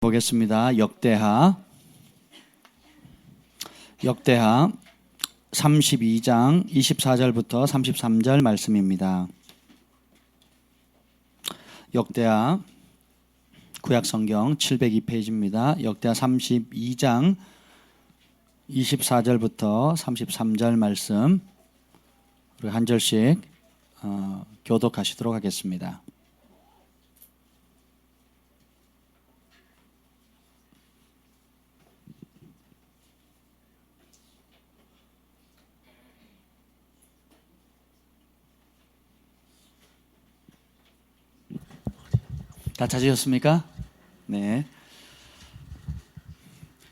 보겠습니다. 역대하 32장 24절부터 33절 말씀입니다. 역대하 구약성경 702페이지입니다. 역대하 32장 24절부터 33절 말씀 우리 한 절씩 교독하시도록 하겠습니다. 다 찾으셨습니까? 네.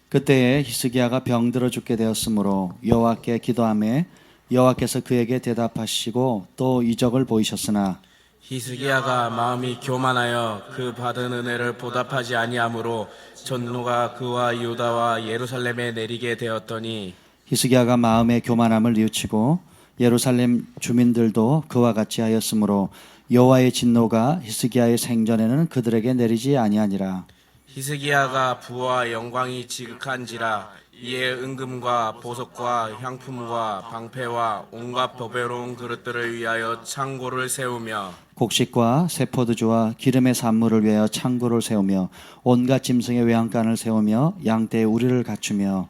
그때에 히스기야가 병들어 죽게 되었으므로 여호와께 기도하매 여호와께서 그에게 대답하시고 또 이적을 보이셨으나 히스기야가 마음이 교만하여 그 받은 은혜를 보답하지 아니하므로 전노가 그와 유다와 예루살렘에 내리게 되었더니 히스기야가 마음의 교만함을 뉘우치고 예루살렘 주민들도 그와 같이 하였으므로 여호와의 진노가 히스기야의 생전에는 그들에게 내리지 아니하니라. 히스기야가 부와 영광이 지극한지라 이에 은금과 보석과 향품과 방패와 온갖 보배로운 그릇들을 위하여 창고를 세우며 곡식과 세포도주와 기름의 산물을 위하여 창고를 세우며 온갖 짐승의 외양간을 세우며 양떼의 우리를 갖추며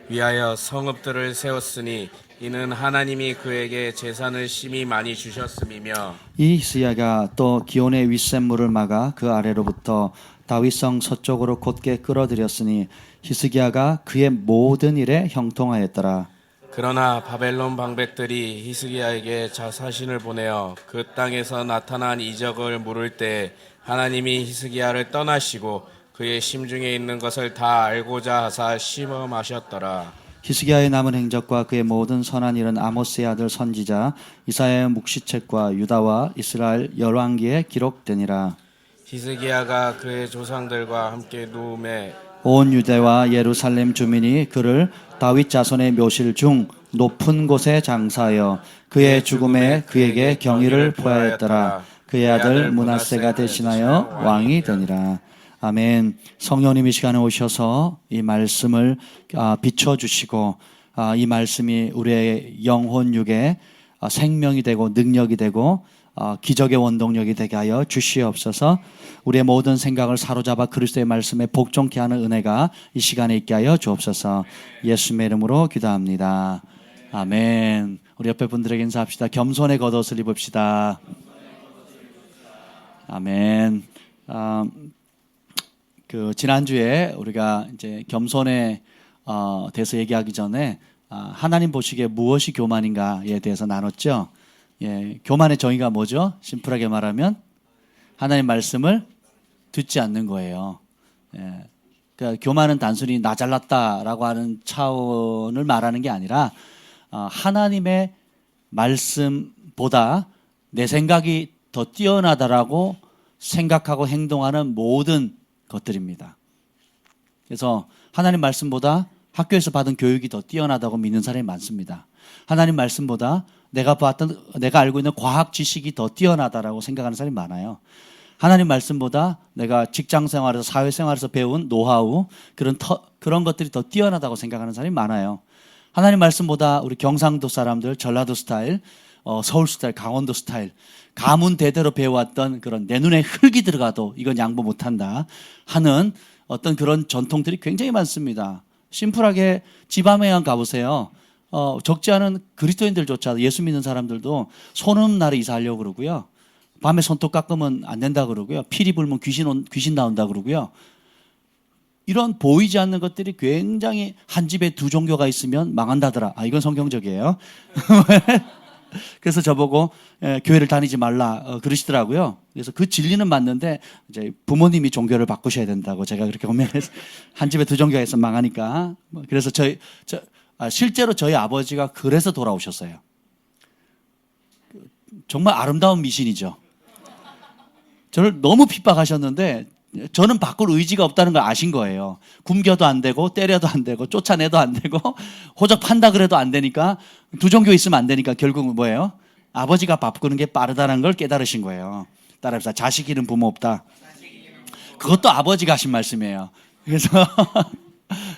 위하여 성읍들을 세웠으니 이는 하나님이 그에게 재산을 심히 많이 주셨음이며 이 히스기야가 또 기온의 윗샘물을 막아 그 아래로부터 다윗성 서쪽으로 곧게 끌어들였으니 히스기야가 그의 모든 일에 형통하였더라. 그러나 바벨론 방백들이 히스기야에게 자사신을 보내어 그 땅에서 나타난 이적을 물을 때 하나님이 히스기야를 떠나시고 그의 심중에 있는 것을 다 알고자 하사 시험하셨더라. 히스기야의 남은 행적과 그의 모든 선한 일은 아모스의 아들 선지자 이사야의 묵시책과 유다와 이스라엘 열왕기에 기록되니라. 히스기야가 그의 조상들과 함께 누움에 온 유대와 예루살렘 주민이 그를 다윗 자손의 묘실 중 높은 곳에 장사하여 그의 죽음에 그에게 경의를 표하였더라. 그의 아들 므낫세가 대신하여 왕이 되니라. 아멘. 성령님 이 시간에 오셔서 이 말씀을 비춰주시고 이 말씀이 우리의 영혼 육에 생명이 되고 능력이 되고 기적의 원동력이 되게 하여 주시옵소서. 우리의 모든 생각을 사로잡아 그리스도의 말씀에 복종케 하는 은혜가 이 시간에 있게 하여 주옵소서. 예수님의 이름으로 기도합니다. 아멘. 우리 옆에 분들에게 인사합시다. 겸손의 겉옷을 입읍시다. 아멘. 지난주에 우리가 이제 겸손에 대해서 얘기하기 전에 하나님 보시기에 무엇이 교만인가에 대해서 나눴죠. 예, 교만의 정의가 뭐죠? 심플하게 말하면 하나님 말씀을 듣지 않는 거예요. 예, 그러니까 교만은 단순히 나 잘났다라고 하는 차원을 말하는 게 아니라 하나님의 말씀보다 내 생각이 더 뛰어나다라고 생각하고 행동하는 모든 것들입니다. 그래서 하나님 말씀보다 학교에서 받은 교육이 더 뛰어나다고 믿는 사람이 많습니다. 하나님 말씀보다 내가 알고 있는 과학 지식이 더 뛰어나다라고 생각하는 사람이 많아요. 하나님 말씀보다 내가 직장 생활에서 사회생활에서 배운 노하우 그런 것들이 더 뛰어나다고 생각하는 사람이 많아요. 하나님 말씀보다 우리 경상도 사람들 전라도 스타일, 서울 스타일, 강원도 스타일 가문 대대로 배워왔던 그런 내 눈에 흙이 들어가도 이건 양보 못한다 하는 어떤 그런 전통들이 굉장히 많습니다. 심플하게 지방에 가보세요. 적지 않은 그리스도인들조차 예수 믿는 사람들도 손 없는 날에 이사하려고 그러고요. 밤에 손톱 깎으면 안 된다 그러고요. 피리 불면 귀신 나온다 그러고요. 이런 보이지 않는 것들이 굉장히 한 집에 두 종교가 있으면 망한다더라. 이건 성경적이에요. 그래서 저보고 교회를 다니지 말라 그러시더라고요. 그래서 그 진리는 맞는데 이제 부모님이 종교를 바꾸셔야 된다고 제가 그렇게 고민해서 한 집에 두 종교가 있으면 망하니까. 그래서 실제로 저희 아버지가 그래서 돌아오셨어요. 정말 아름다운 미신이죠. 저를 너무 핍박하셨는데 저는 바꿀 의지가 없다는 걸 아신 거예요. 굶겨도 안 되고 때려도 안 되고 쫓아내도 안 되고 호접한다 그래도 안 되니까 두 종교 있으면 안 되니까 결국은 뭐예요? 아버지가 바꾸는 게 빠르다는 걸 깨달으신 거예요. 따라합시다. 자식 잃은 부모 없다. 그것도 아버지가 하신 말씀이에요. 그래서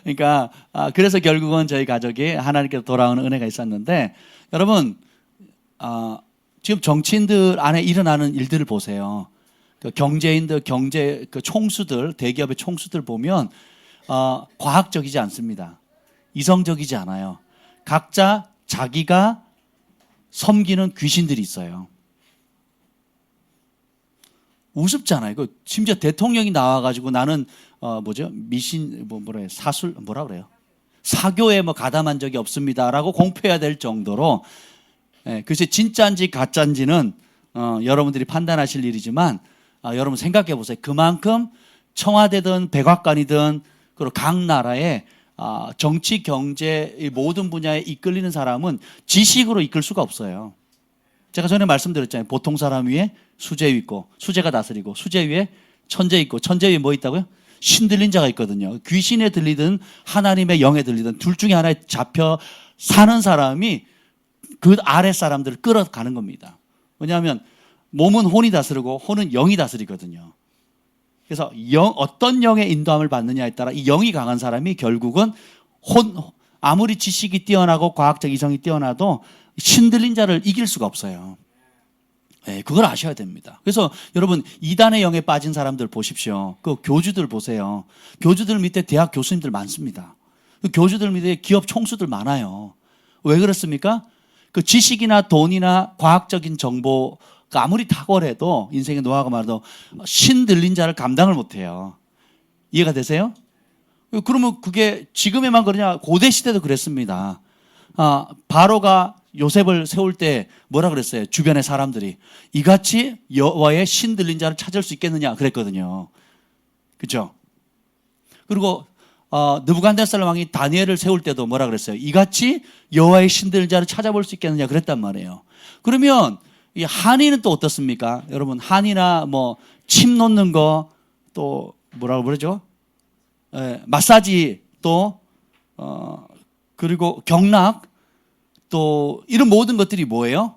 그러니까 그래서 결국은 저희 가족이 하나님께서 돌아오는 은혜가 있었는데 여러분 지금 정치인들 안에 일어나는 일들을 보세요. 그 경제인들, 그 총수들, 대기업의 총수들 보면 과학적이지 않습니다. 이성적이지 않아요. 각자 자기가 섬기는 귀신들이 있어요. 우습잖아요. 그 심지어 대통령이 나와가지고 나는 뭐라 그래요? 사교에 가담한 적이 없습니다라고 공표해야 될 정도로 글쎄 진짜인지 가짜인지는 여러분들이 판단하실 일이지만 여러분 생각해 보세요. 그만큼 청와대든 백악관이든 그리고 각 나라의 정치, 경제 이 모든 분야에 이끌리는 사람은 지식으로 이끌 수가 없어요. 제가 전에 말씀드렸잖아요. 보통 사람 위에 수재 있고 수재가 다스리고 수재 위에 천재 있고 천재 위에 뭐 있다고요? 신 들린 자가 있거든요. 귀신에 들리든 하나님의 영에 들리든 둘 중에 하나에 잡혀 사는 사람이 그 아래 사람들을 끌어가는 겁니다. 왜냐하면 몸은 혼이 다스리고 혼은 영이 다스리거든요. 그래서 어떤 영의 인도함을 받느냐에 따라 이 영이 강한 사람이 결국은 아무리 지식이 뛰어나고 과학적 이성이 뛰어나도 신들린 자를 이길 수가 없어요. 네, 그걸 아셔야 됩니다. 그래서 여러분 이단의 영에 빠진 사람들 보십시오. 그 교주들 보세요. 교주들 밑에 대학 교수님들 많습니다. 그 교주들 밑에 기업 총수들 많아요. 왜 그렇습니까? 그 지식이나 돈이나 과학적인 정보가 아무리 탁월해도 인생의 노하우가 많아도 신 들린 자를 감당을 못해요. 이해가 되세요? 그러면 그게 지금에만 그러냐? 고대 시대도 그랬습니다. 바로가 요셉을 세울 때 뭐라 그랬어요? 주변의 사람들이 이같이 여호와의 신 들린 자를 찾을 수 있겠느냐 그랬거든요. 그렇죠? 그리고 느부갓네살 왕이 다니엘을 세울 때도 뭐라 그랬어요? 이같이 여호와의 신 들린 자를 찾아볼 수 있겠느냐 그랬단 말이에요. 그러면 이 한의는 또 어떻습니까? 여러분 한의나 침 놓는 거 또 뭐라고 그러죠? 마사지 또 그리고 경락 또 이런 모든 것들이 뭐예요?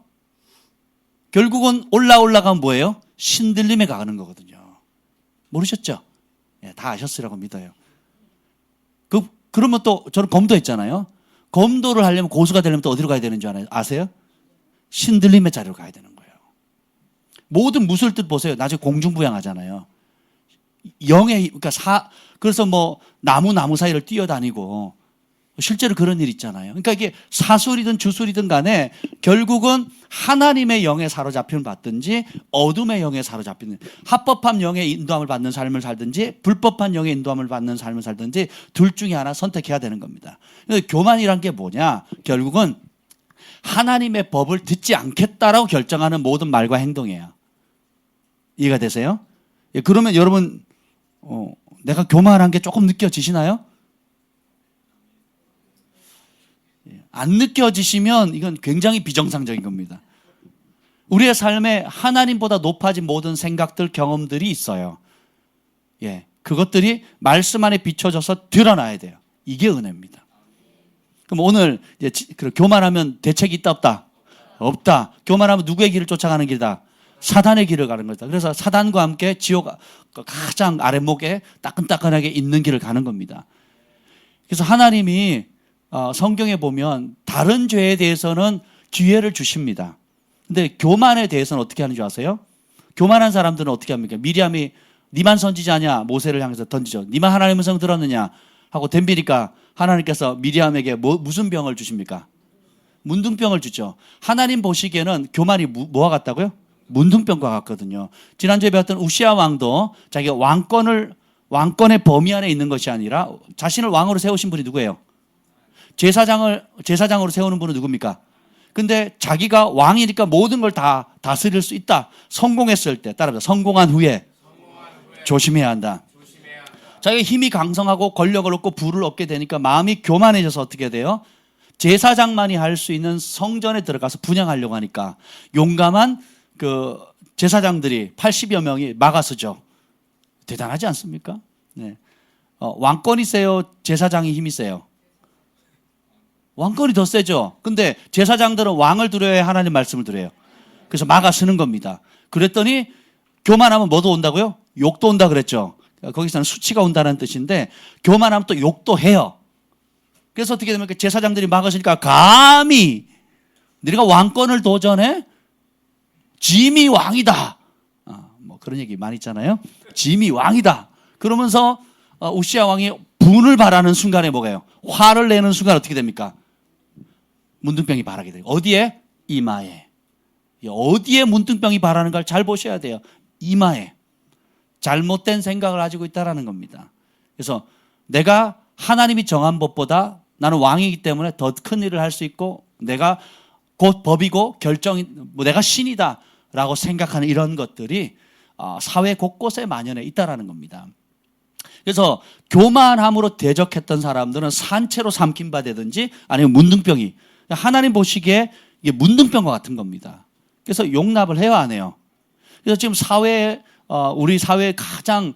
결국은 올라가면 뭐예요? 신들림에 가는 거거든요. 모르셨죠? 다 아셨으라고 믿어요. 그러면 또 저는 검도했잖아요. 검도를 하려면 고수가 되려면 또 어디로 가야 되는 줄 아세요? 신들림의 자리로 가야 되는 거예요. 모든 무술들 보세요. 나중에 공중부양하잖아요. 그러니까 그래서 나무 사이를 뛰어다니고 실제로 그런 일 있잖아요. 그러니까 이게 사술이든 주술이든 간에 결국은 하나님의 영에 사로잡힘을 받든지 어둠의 영에 사로잡히는 합법한 영의 인도함을 받는 삶을 살든지 불법한 영의 인도함을 받는 삶을 살든지 둘 중에 하나 선택해야 되는 겁니다. 교만이란 게 뭐냐? 결국은 하나님의 법을 듣지 않겠다라고 결정하는 모든 말과 행동이에요. 이해가 되세요? 그러면 여러분 내가 교만한 게 조금 느껴지시나요? 안 느껴지시면 이건 굉장히 비정상적인 겁니다. 우리의 삶에 하나님보다 높아진 모든 생각들, 경험들이 있어요. 그것들이 말씀 안에 비춰져서 드러나야 돼요. 이게 은혜입니다. 그럼 오늘 교만하면 대책이 있다 없다? 없다. 교만하면 누구의 길을 쫓아가는 길이다? 사단의 길을 가는 거다. 그래서 사단과 함께 지옥 가장 아랫목에 따끈따끈하게 있는 길을 가는 겁니다. 그래서 하나님이 성경에 보면 다른 죄에 대해서는 기회를 주십니다. 근데 교만에 대해서는 어떻게 하는 줄 아세요? 교만한 사람들은 어떻게 합니까? 미리암이 니만 선지자냐 모세를 향해서 던지죠. 니만 하나님의 성 들었느냐 하고 덤비니까 하나님께서 미리암에게 무슨 병을 주십니까? 문둥병을 주죠. 하나님 보시기에는 교만이 뭐와 같다고요? 문둥병과 같거든요. 지난주에 배웠던 우시아 왕도 자기가 왕권의 범위 안에 있는 것이 아니라 자신을 왕으로 세우신 분이 누구예요? 제사장으로 세우는 분은 누굽니까? 근데 자기가 왕이니까 모든 걸 다 다스릴 수 있다. 성공했을 때, 따라합니다. 성공한 후에 조심해야 한다. 자기가 힘이 강성하고 권력을 얻고 부를 얻게 되니까 마음이 교만해져서 어떻게 돼요? 제사장만이 할 수 있는 성전에 들어가서 분향하려고 하니까 용감한 그 제사장들이 80여 명이 막아서죠. 대단하지 않습니까? 네. 왕권이 세요? 제사장이 힘이 세요? 왕권이 더 세죠. 근데 제사장들은 왕을 두려워해 하나님 말씀을 두려워요. 그래서 막아서는 겁니다. 그랬더니 교만하면 뭐도 온다고요? 욕도 온다 그랬죠. 거기서는 수치가 온다는 뜻인데 교만하면 또 욕도 해요. 그래서 어떻게 됩니까? 제사장들이 막으시니까 감히 네가 왕권을 도전해? 짐이 왕이다. 뭐 그런 얘기 많이 있잖아요. 짐이 왕이다. 그러면서 우시야 왕이 분을 발하는 순간에 뭐가요? 화를 내는 순간 어떻게 됩니까? 문둥병이 발하게 돼요. 어디에? 이마에. 어디에 문둥병이 발하는가를 잘 보셔야 돼요. 이마에. 잘못된 생각을 가지고 있다는 겁니다. 그래서 내가 하나님이 정한 법보다 나는 왕이기 때문에 더 큰 일을 할 수 있고 내가 곧 법이고 결정이 내가 신이다라고 생각하는 이런 것들이 사회 곳곳에 만연해 있다라는 겁니다. 그래서 교만함으로 대적했던 사람들은 산채로 삼킨 바 되든지 아니면 문둥병이 하나님 보시기에 이게 문둥병과 같은 겁니다. 그래서 용납을 해야 안 해요. 그래서 지금 우리 사회에 가장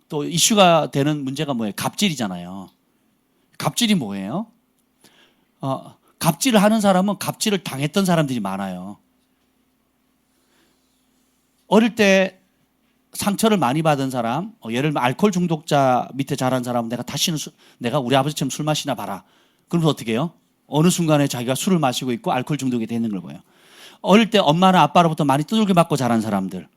또 이슈가 되는 문제가 뭐예요? 갑질이잖아요. 갑질이 뭐예요? 갑질을 하는 사람은 갑질을 당했던 사람들이 많아요. 어릴 때 상처를 많이 받은 사람, 예를 들면 알코올 중독자 밑에 자란 사람은 내가 우리 아버지처럼 술 마시나 봐라. 그러면서 어떻게 해요? 어느 순간에 자기가 술을 마시고 있고 알코올 중독이 되는 걸 보여요. 어릴 때 엄마나 아빠로부터 많이 두들겨 맞고 자란 사람들.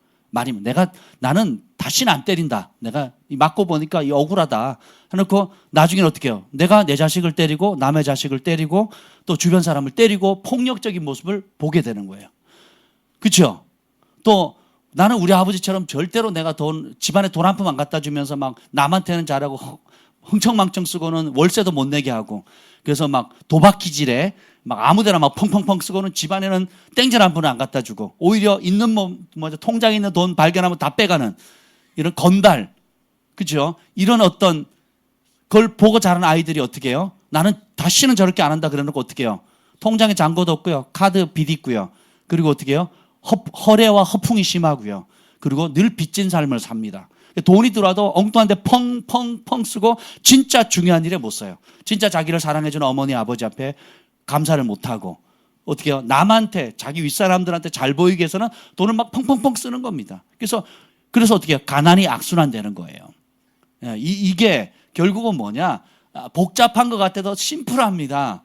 나는 다시는 안 때린다. 내가 맞고 보니까 이 억울하다. 해놓고 나중에는 어떻게 해요? 내가 내 자식을 때리고 남의 자식을 때리고 또 주변 사람을 때리고 폭력적인 모습을 보게 되는 거예요. 그렇죠? 또 나는 우리 아버지처럼 절대로 내가 집안에 돈 한 푼 안 갖다 주면서 막 남한테는 잘하고 흥청망청 쓰고는 월세도 못 내게 하고 그래서 막 도박기질에 막 아무데나 막 펑펑펑 쓰고는 집안에는 땡전 한 푼을 안 갖다 주고 오히려 있는 통장에 있는 돈 발견하면 다 빼가는 이런 건달. 그죠? 이런 어떤 걸 보고 자란 아이들이 어떻게 해요? 나는 다시는 저렇게 안 한다 그러놓고 어떻게 해요? 통장에 잔고도 없고요. 카드 빚 있고요. 그리고 어떻게 해요? 허례와 허풍이 심하고요. 그리고 늘 빚진 삶을 삽니다. 돈이 들어와도 엉뚱한 데 펑펑펑 쓰고 진짜 중요한 일에 못 써요. 진짜 자기를 사랑해주는 어머니 아버지 앞에 감사를 못하고 어떻게 해요? 남한테 자기 윗사람들한테 잘 보이기 위해서는 돈을 막 펑펑펑 쓰는 겁니다. 그래서 어떻게 해요? 가난이 악순환되는 거예요. 이게 결국은 뭐냐? 복잡한 것 같아도 심플합니다.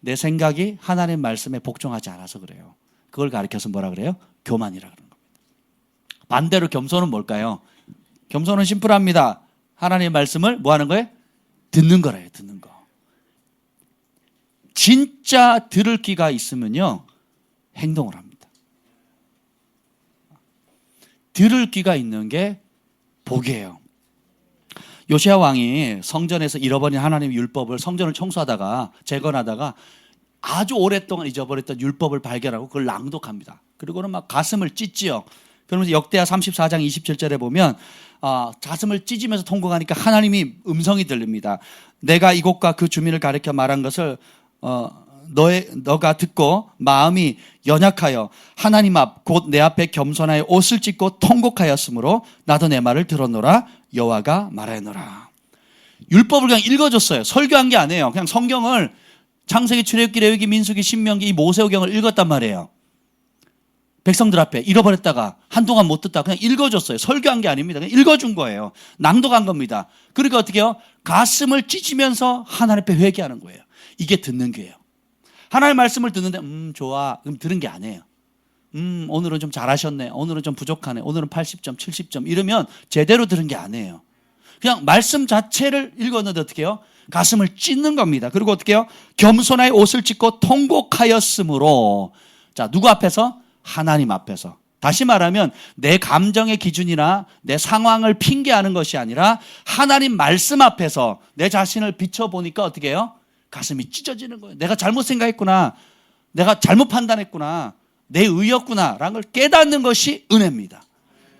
내 생각이 하나님 말씀에 복종하지 않아서 그래요. 그걸 가리켜서 뭐라 그래요? 교만이라 그러는 겁니다. 반대로 겸손은 뭘까요? 겸손은 심플합니다. 하나님의 말씀을 뭐 하는 거예요? 듣는 거래요. 듣는 거. 진짜 들을 귀가 있으면요. 행동을 합니다. 들을 귀가 있는 게 복이에요. 요시야 왕이 성전에서 잃어버린 하나님의 율법을 성전을 청소하다가 재건하다가 아주 오랫동안 잊어버렸던 율법을 발견하고 그걸 낭독합니다. 그리고는 막 가슴을 찢지요. 그러면서 역대하 34장 27절에 보면 가슴을 찢으면서 통곡하니까 하나님이 음성이 들립니다. 내가 이곳과 그 주민을 가리켜 말한 것을 너가 듣고 마음이 연약하여 하나님 앞 곧 내 앞에 겸손하여 옷을 찢고 통곡하였으므로 나도 내 말을 들었노라 여호와가 말하노라. 율법을 그냥 읽어줬어요. 설교한 게 아니에요. 그냥 성경을 창세기, 출애굽기, 레위기, 민수기, 신명기 이 모세오경을 읽었단 말이에요. 백성들 앞에 잃어버렸다가 한동안 못 듣다 그냥 읽어줬어요. 설교한 게 아닙니다. 그냥 읽어준 거예요. 낭독한 겁니다. 그러니까 어떻게 해요? 가슴을 찢으면서 하나님 앞에 회개하는 거예요. 이게 듣는 귀예요. 하나님의 말씀을 듣는데 좋아. 그럼 들은 게 아니에요. 오늘은 좀 잘하셨네. 오늘은 좀 부족하네. 오늘은 80점, 70점 이러면 제대로 들은 게 아니에요. 그냥 말씀 자체를 읽었는데 어떻게 해요? 가슴을 찢는 겁니다. 그리고 어떻게 해요? 겸손하여 옷을 찢고 통곡하였으므로 자 누구 앞에서? 하나님 앞에서. 다시 말하면 내 감정의 기준이나 내 상황을 핑계하는 것이 아니라 하나님 말씀 앞에서 내 자신을 비춰보니까 어떻게 해요? 가슴이 찢어지는 거예요. 내가 잘못 생각했구나. 내가 잘못 판단했구나. 내 의였구나. 라는 걸 깨닫는 것이 은혜입니다.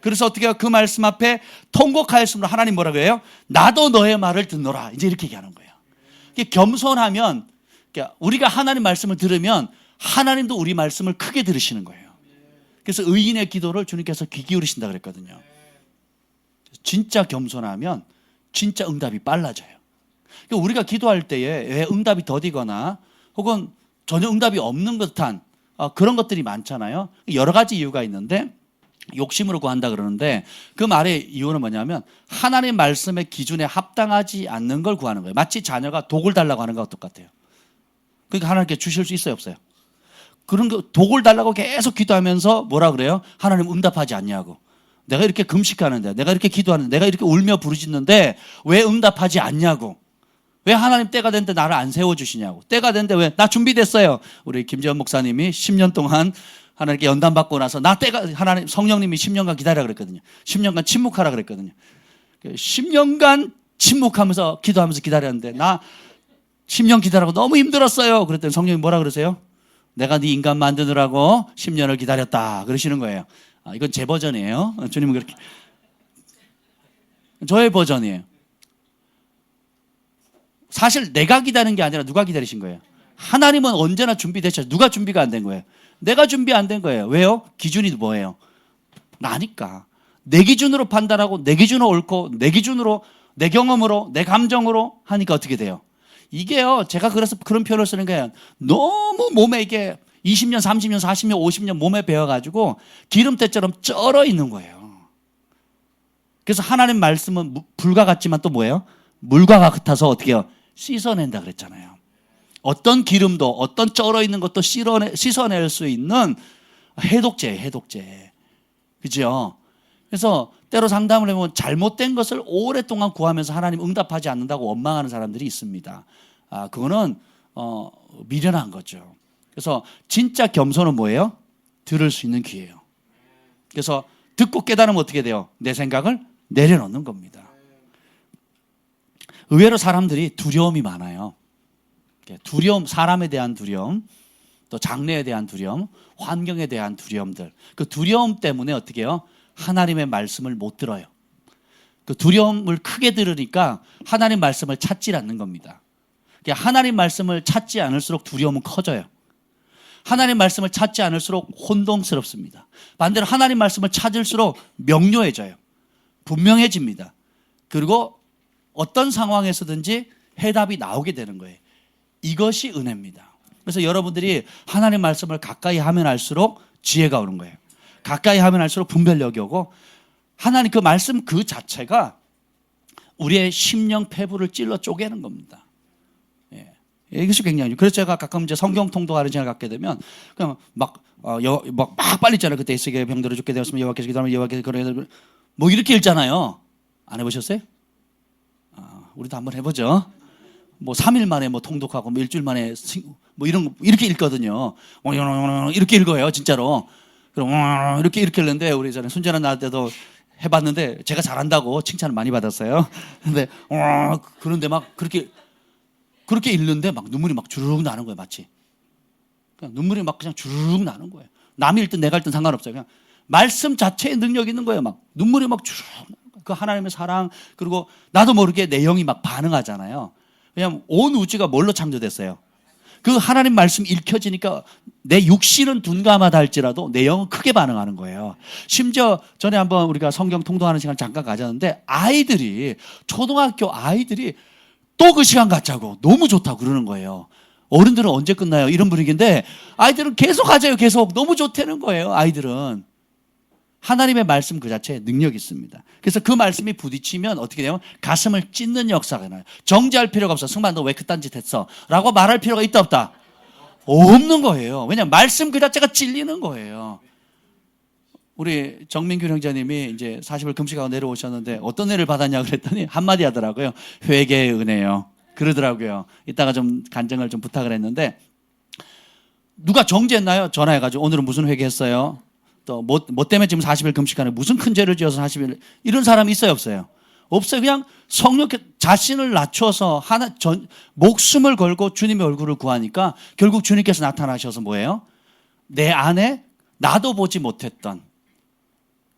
그래서 어떻게 해요? 그 말씀 앞에 통곡하였으므로 하나님 뭐라고 해요? 나도 너의 말을 듣노라. 이제 이렇게 얘기하는 거예요. 겸손하면 우리가 하나님 말씀을 들으면 하나님도 우리 말씀을 크게 들으시는 거예요. 그래서 의인의 기도를 주님께서 귀 기울이신다 그랬거든요. 진짜 겸손하면 진짜 응답이 빨라져요. 그러니까 우리가 기도할 때에 왜 응답이 더디거나 혹은 전혀 응답이 없는 듯한 그런 것들이 많잖아요. 여러 가지 이유가 있는데 욕심으로 구한다 그러는데 그 말의 이유는 뭐냐면 하나님의 말씀의 기준에 합당하지 않는 걸 구하는 거예요. 마치 자녀가 독을 달라고 하는 것과 똑같아요. 그러니까 하나님께 주실 수 있어요, 없어요? 그런 거 독을 달라고 계속 기도하면서 뭐라 그래요? 하나님 응답하지 않냐고. 내가 이렇게 금식하는데, 내가 이렇게 기도하는데, 내가 이렇게 울며 부르짖는데 왜 응답하지 않냐고. 왜 하나님 때가 됐는데 나를 안 세워주시냐고. 때가 됐는데 왜? 나 준비됐어요. 우리 김재원 목사님이 10년 동안 하나님께 연단받고 나서 나 때가, 하나님, 성령님이 10년간 기다리라 그랬거든요. 10년간 침묵하라 그랬거든요. 10년간 침묵하면서 기도하면서 기다렸는데 나 10년 기다리고 너무 힘들었어요. 그랬더니 성령님 뭐라 그러세요? 내가 네 인간 만드느라고 10년을 기다렸다. 그러시는 거예요. 이건 제 버전이에요. 주님은 그렇게. 저의 버전이에요. 사실 내가 기다리는 게 아니라 누가 기다리신 거예요? 하나님은 언제나 준비되셨어요. 누가 준비가 안 된 거예요? 내가 준비 안 된 거예요. 왜요? 기준이 뭐예요? 나니까. 내 기준으로 판단하고 내 기준으로 옳고 내 기준으로 내 경험으로 내 감정으로 하니까 어떻게 돼요? 이게요. 제가 그래서 그런 표현을 쓰는 거예요. 너무 몸에 이게 20년, 30년, 40년, 50년 몸에 배워가지고 기름때처럼 쩔어 있는 거예요. 그래서 하나님 말씀은 불과 같지만 또 뭐예요? 물과 같아서 어떻게 해요? 씻어낸다 그랬잖아요. 어떤 기름도 어떤 쩔어 있는 것도 씻어낼 수 있는 해독제예요. 해독제. 그죠? 그래서 때로 상담을 해보면 잘못된 것을 오랫동안 구하면서 하나님 응답하지 않는다고 원망하는 사람들이 있습니다. 그거는 미련한 거죠. 그래서 진짜 겸손은 뭐예요? 들을 수 있는 귀예요. 그래서 듣고 깨달으면 어떻게 돼요? 내 생각을 내려놓는 겁니다. 의외로 사람들이 두려움이 많아요. 두려움, 사람에 대한 두려움, 또 장래에 대한 두려움, 환경에 대한 두려움들. 그 두려움 때문에 어떻게 해요? 하나님의 말씀을 못 들어요. 그 두려움을 크게 들으니까 하나님 말씀을 찾지 않는 겁니다. 하나님 말씀을 찾지 않을수록 두려움은 커져요. 하나님 말씀을 찾지 않을수록 혼동스럽습니다. 반대로 하나님 말씀을 찾을수록 명료해져요. 분명해집니다. 그리고 어떤 상황에서든지 해답이 나오게 되는 거예요. 이것이 은혜입니다. 그래서 여러분들이 하나님 말씀을 가까이 하면 할수록 지혜가 오는 거예요. 가까이 하면 할수록 분별력이 오고 하나님 그 말씀 그 자체가 우리의 심령 폐부를 찔러 쪼개는 겁니다. 이것이 굉장히. 그래서 제가 가끔 이제 성경 통독하는 시간을 갖게 되면 그냥 막 빨리 있잖아요. 그때 에스겔 병들어 죽게 되었으면 여호와께서 기도하면 여호와께서 그러게 뭐 이렇게 읽잖아요. 안 해보셨어요? 우리도 한번 해보죠. 뭐 3일 만에 뭐 통독하고 뭐 일주일 만에 뭐 이렇게 읽거든요. 이렇게 읽어요, 진짜로. 그럼 이렇게 읽는데 우리 전에 순전한 나 때도 해봤는데 제가 잘한다고 칭찬을 많이 받았어요. 근데 그런데 막 그렇게 읽는데 막 눈물이 막 주르륵 나는 거예요, 마치. 그냥 눈물이 막 그냥 주르륵 나는 거예요. 남이 읽든 내가 읽든 상관없어요. 그냥 말씀 자체에 능력이 있는 거예요. 막 눈물이 막 주르륵 나는 거예요. 그 하나님의 사랑, 그리고 나도 모르게 내 영이 막 반응하잖아요. 왜냐하면 온 우주가 뭘로 창조됐어요? 그 하나님 말씀 읽혀지니까 내 육신은 둔감하다 할지라도 내 영은 크게 반응하는 거예요. 심지어 전에 한번 우리가 성경 통독하는 시간 잠깐 가졌는데 초등학교 아이들이 또 그 시간 갖자고 너무 좋다고 그러는 거예요. 어른들은 언제 끝나요? 이런 분위기인데 아이들은 계속 가져요. 계속. 너무 좋다는 거예요. 아이들은. 하나님의 말씀 그 자체에 능력이 있습니다. 그래서 그 말씀이 부딪히면 어떻게 되면 가슴을 찢는 역사가 나요. 정죄할 필요가 없어. 승만 너 왜 그딴 짓 했어? 라고 말할 필요가 있다 없다? 없는 거예요. 왜냐하면 말씀 그 자체가 찔리는 거예요. 우리 정민규 형제님이 이제 40일 금식하고 내려오셨는데 어떤 은혜를 받았냐 그랬더니 한마디 하더라고요. 회개의 은혜요. 그러더라고요. 이따가 좀 간증을 좀 부탁을 했는데 누가 정죄했나요? 전화해가지고 오늘은 무슨 회개했어요? 또 뭐 때문에 지금 40일 금식하는 무슨 큰 죄를 지어서 40일 이런 사람이 있어요 없어요? 없어요. 그냥 성령 자신을 낮춰서 목숨을 걸고 주님의 얼굴을 구하니까 결국 주님께서 나타나셔서 뭐예요? 내 안에 나도 보지 못했던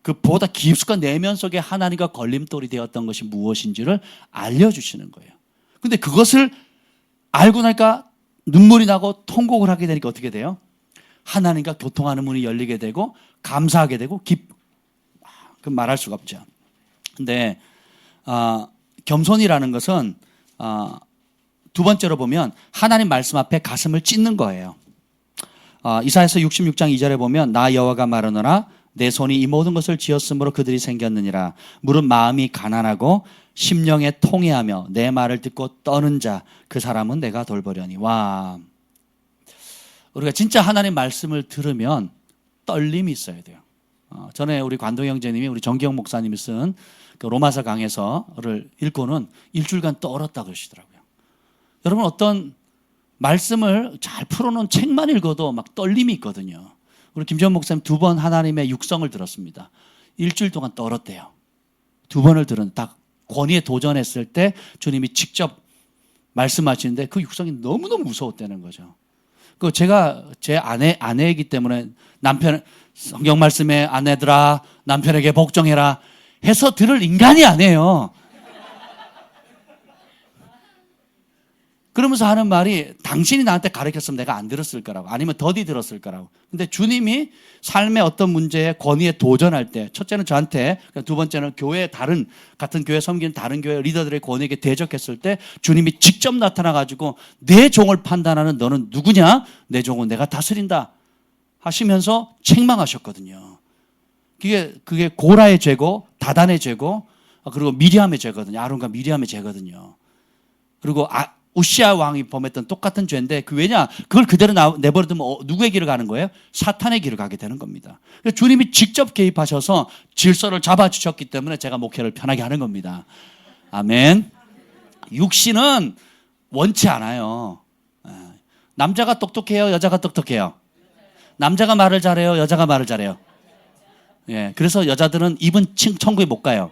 그 보다 깊숙한 내면 속에 하나님과 걸림돌이 되었던 것이 무엇인지를 알려주시는 거예요. 근데 그것을 알고 나니까 눈물이 나고 통곡을 하게 되니까 어떻게 돼요? 하나님과 교통하는 문이 열리게 되고 감사하게 되고 그 말할 수가 없죠. 근데 겸손이라는 것은 두 번째로 보면 하나님 말씀 앞에 가슴을 찢는 거예요. 이사야서 66장 2절에 보면 나 여호와가 말하노라 내 손이 이 모든 것을 지었으므로 그들이 생겼느니라. 물은 마음이 가난하고 심령에 통회하며 내 말을 듣고 떠는 자 그 사람은 내가 돌보려니. 와, 우리가 진짜 하나님 말씀을 들으면 떨림이 있어야 돼요. 전에 우리 관동 형제님이 우리 정기영 목사님이 쓴 그 로마서 강해서를 읽고는 일주일간 떨었다 그러시더라고요. 여러분, 어떤 말씀을 잘 풀어놓은 책만 읽어도 막 떨림이 있거든요. 우리 김재원 목사님 2번 하나님의 육성을 들었습니다. 일주일 동안 떨었대요. 2번을 들은 딱 권위에 도전했을 때 주님이 직접 말씀하시는데 그 육성이 너무너무 무서웠다는 거죠. 그 제가 제 아내이기 때문에 남편 성경 말씀에 아내들아 남편에게 복종해라 해서 들을 인간이 아니에요. 그러면서 하는 말이 당신이 나한테 가르쳤으면 내가 안 들었을 거라고, 아니면 더디 들었을 거라고. 근데 주님이 삶의 어떤 문제에 권위에 도전할 때, 첫째는 저한테, 두 번째는 같은 교회 섬기는 다른 교회 리더들의 권위에게 대적했을 때 주님이 직접 나타나가지고 내 종을 판단하는 너는 누구냐? 내 종은 내가 다스린다 하시면서 책망하셨거든요. 그게 고라의 죄고 다단의 죄고 그리고 미리암의 죄거든요. 아론과 미리암의 죄거든요. 그리고 우시아 왕이 범했던 똑같은 죄인데 왜냐? 그걸 그대로 내버려두면 누구의 길을 가는 거예요? 사탄의 길을 가게 되는 겁니다. 주님이 직접 개입하셔서 질서를 잡아주셨기 때문에 제가 목회를 편하게 하는 겁니다. 아멘. 육신은 원치 않아요. 남자가 똑똑해요? 여자가 똑똑해요? 남자가 말을 잘해요? 여자가 말을 잘해요? 예, 그래서 여자들은 입은 천국에 못 가요.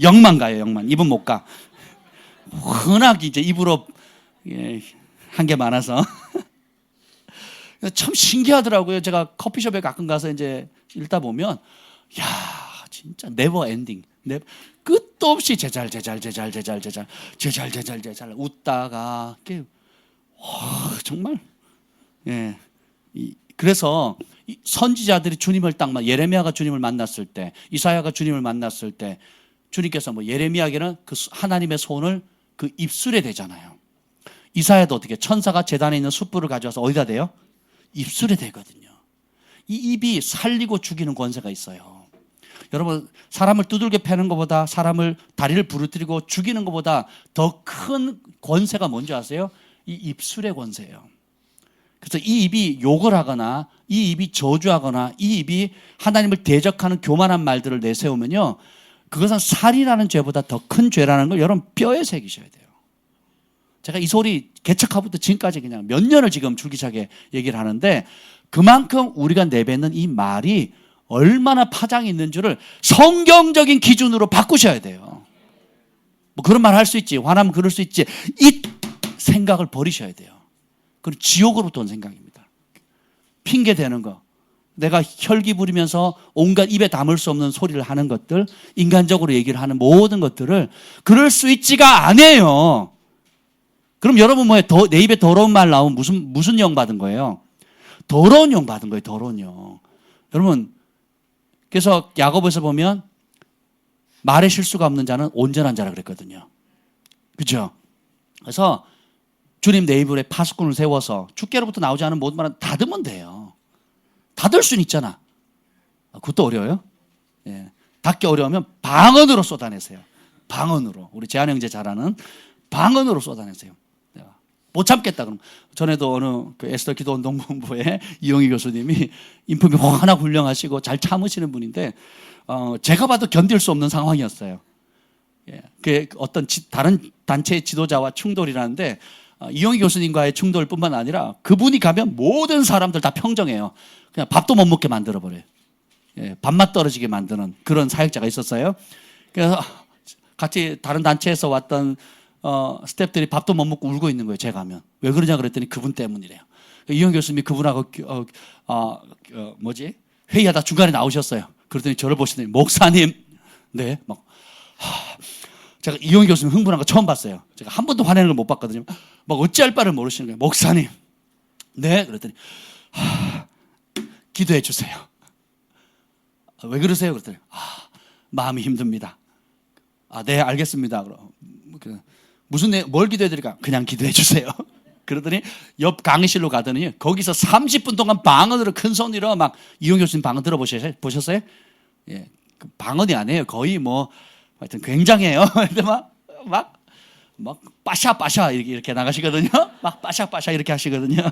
영만 가요, 영만. 입은 못 가. 흔하게 이제 입으로 한 게 많아서 참 신기하더라고요. 제가 커피숍에 가끔 가서 이제 읽다 보면 야 진짜 네버 엔딩, 끝도 없이 제잘 웃다가 정말 그래서 선지자들이 주님을 예레미야가 주님을 만났을 때, 이사야가 주님을 만났을 때 주님께서 예레미야에게는 그 하나님의 손을 그 입술에 대잖아요. 이사야도 어떻게 천사가 제단에 있는 숯불을 가져와서 어디다 대요? 입술에 대거든요. 이 입이 살리고 죽이는 권세가 있어요. 여러분, 사람을 두들겨 패는 것보다, 사람을 다리를 부러뜨리고 죽이는 것보다 더 큰 권세가 뭔지 아세요? 이 입술의 권세예요. 그래서 이 입이 욕을 하거나 이 입이 저주하거나 이 입이 하나님을 대적하는 교만한 말들을 내세우면요, 그것은 살인하는 죄보다 더 큰 죄라는 걸 여러분 뼈에 새기셔야 돼요. 제가 이 소리 개척하부터 지금까지 그냥 몇 년을 지금 줄기차게 얘기를 하는데, 그만큼 우리가 내뱉는 이 말이 얼마나 파장이 있는 줄을 성경적인 기준으로 바꾸셔야 돼요. 그런 말 할 수 있지, 화나면 그럴 수 있지, 이 생각을 버리셔야 돼요. 그건 지옥으로부터 온 생각입니다. 핑계 대는 거, 내가 혈기 부리면서 온갖 입에 담을 수 없는 소리를 하는 것들, 인간적으로 얘기를 하는 모든 것들을 그럴 수 있지가 않아요. 그럼 여러분 내 입에 더러운 말 나오면 무슨 영 받은 거예요? 더러운 영 받은 거예요. 더러운 영. 여러분, 그래서 야고보에서 보면 말에 실수가 없는 자는 온전한 자라 그랬거든요. 그렇죠? 그래서 주님 내 입에 파수꾼을 세워서 주께로부터 나오지 않은 모든 말은 닫으면 돼요. 닫을 수는 있잖아. 그것도 어려워요. 예. 닫기 어려우면 방언으로 쏟아내세요. 방언으로. 우리 재한 형제 잘 아는 방언으로 쏟아내세요. 못 참겠다 그러면. 전에도 어느 에스더 기도 운동본부의 이용희 교수님이 인품이 워낙 훌륭하시고 잘 참으시는 분인데, 제가 봐도 견딜 수 없는 상황이었어요. 예. 그 어떤 다른 단체의 지도자와 충돌이라는데, 이용희 교수님과의 충돌뿐만 아니라 그분이 가면 모든 사람들 다 평정해요. 그냥 밥도 못 먹게 만들어버려요. 예, 밥맛 떨어지게 만드는 그런 사역자가 있었어요. 그래서 같이 다른 단체에서 왔던 스태프들이 밥도 못 먹고 울고 있는 거예요. 제가 하면. 왜 그러냐 그랬더니 그분 때문이래요. 이용 교수님이 그분하고 회의하다 중간에 나오셨어요. 그랬더니 저를 보시더니 목사님, 네, 제가 이용 교수님 흥분한 거 처음 봤어요. 제가 한 번도 화내는 걸 못 봤거든요. 어찌할 바를 모르시는 거예요. 목사님, 네, 그랬더니 기도해 주세요. 왜 그러세요? 그랬더니 마음이 힘듭니다. 네, 알겠습니다. 그럼 뭘 기도해 드릴까? 그냥 기도해 주세요. 그러더니 옆 강의실로 가더니 거기서 30분 동안 방언으로 큰 소리로 막 이용 교수님 방언 들어보셨어요? 예, 그 방언이 아니에요. 거의 뭐 하여튼 굉장해요. 근데 막 빠샤 이렇게 나가시거든요. 막 빠샤 이렇게 하시거든요.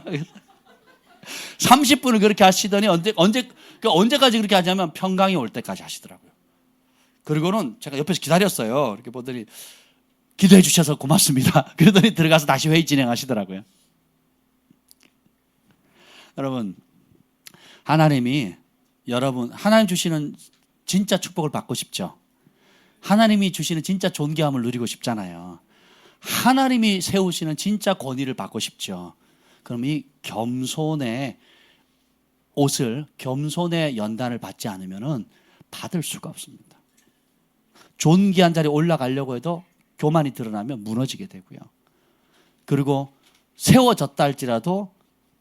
30분을 그렇게 하시더니 언제까지 그렇게 하냐면 평강이 올 때까지 하시더라고요. 그리고는 제가 옆에서 기다렸어요. 이렇게 보더니 기도해 주셔서 고맙습니다. 그러더니 들어가서 다시 회의 진행하시더라고요. 여러분, 하나님 주시는 진짜 축복을 받고 싶죠? 하나님이 주시는 진짜 존귀함을 누리고 싶잖아요. 하나님이 세우시는 진짜 권위를 받고 싶죠. 그럼 이 겸손의 옷을, 겸손의 연단을 받지 않으면 받을 수가 없습니다. 존귀한 자리에 올라가려고 해도 교만이 드러나면 무너지게 되고요. 그리고 세워졌다 할지라도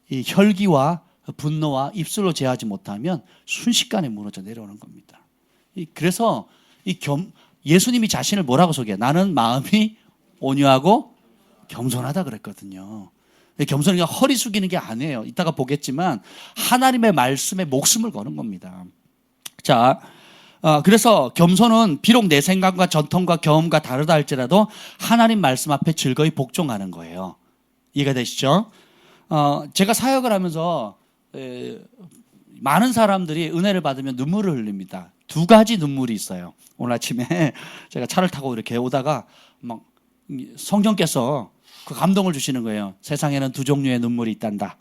이 혈기와 분노와 입술로 제하지 못하면 순식간에 무너져 내려오는 겁니다. 그래서 예수님이 자신을 뭐라고 소개해요? 나는 마음이 온유하고 겸손하다 그랬거든요. 겸손이 허리 숙이는 게 아니에요. 이따가 보겠지만 하나님의 말씀에 목숨을 거는 겁니다. 자, 그래서 겸손은 비록 내 생각과 전통과 경험과 다르다 할지라도 하나님 말씀 앞에 즐거이 복종하는 거예요. 이해가 되시죠? 제가 사역을 하면서 많은 사람들이 은혜를 받으면 눈물을 흘립니다. 두 가지 눈물이 있어요. 오늘 아침에 제가 차를 타고 이렇게 오다가 막 성령께서 그 감동을 주시는 거예요. 세상에는 두 종류의 눈물이 있단다.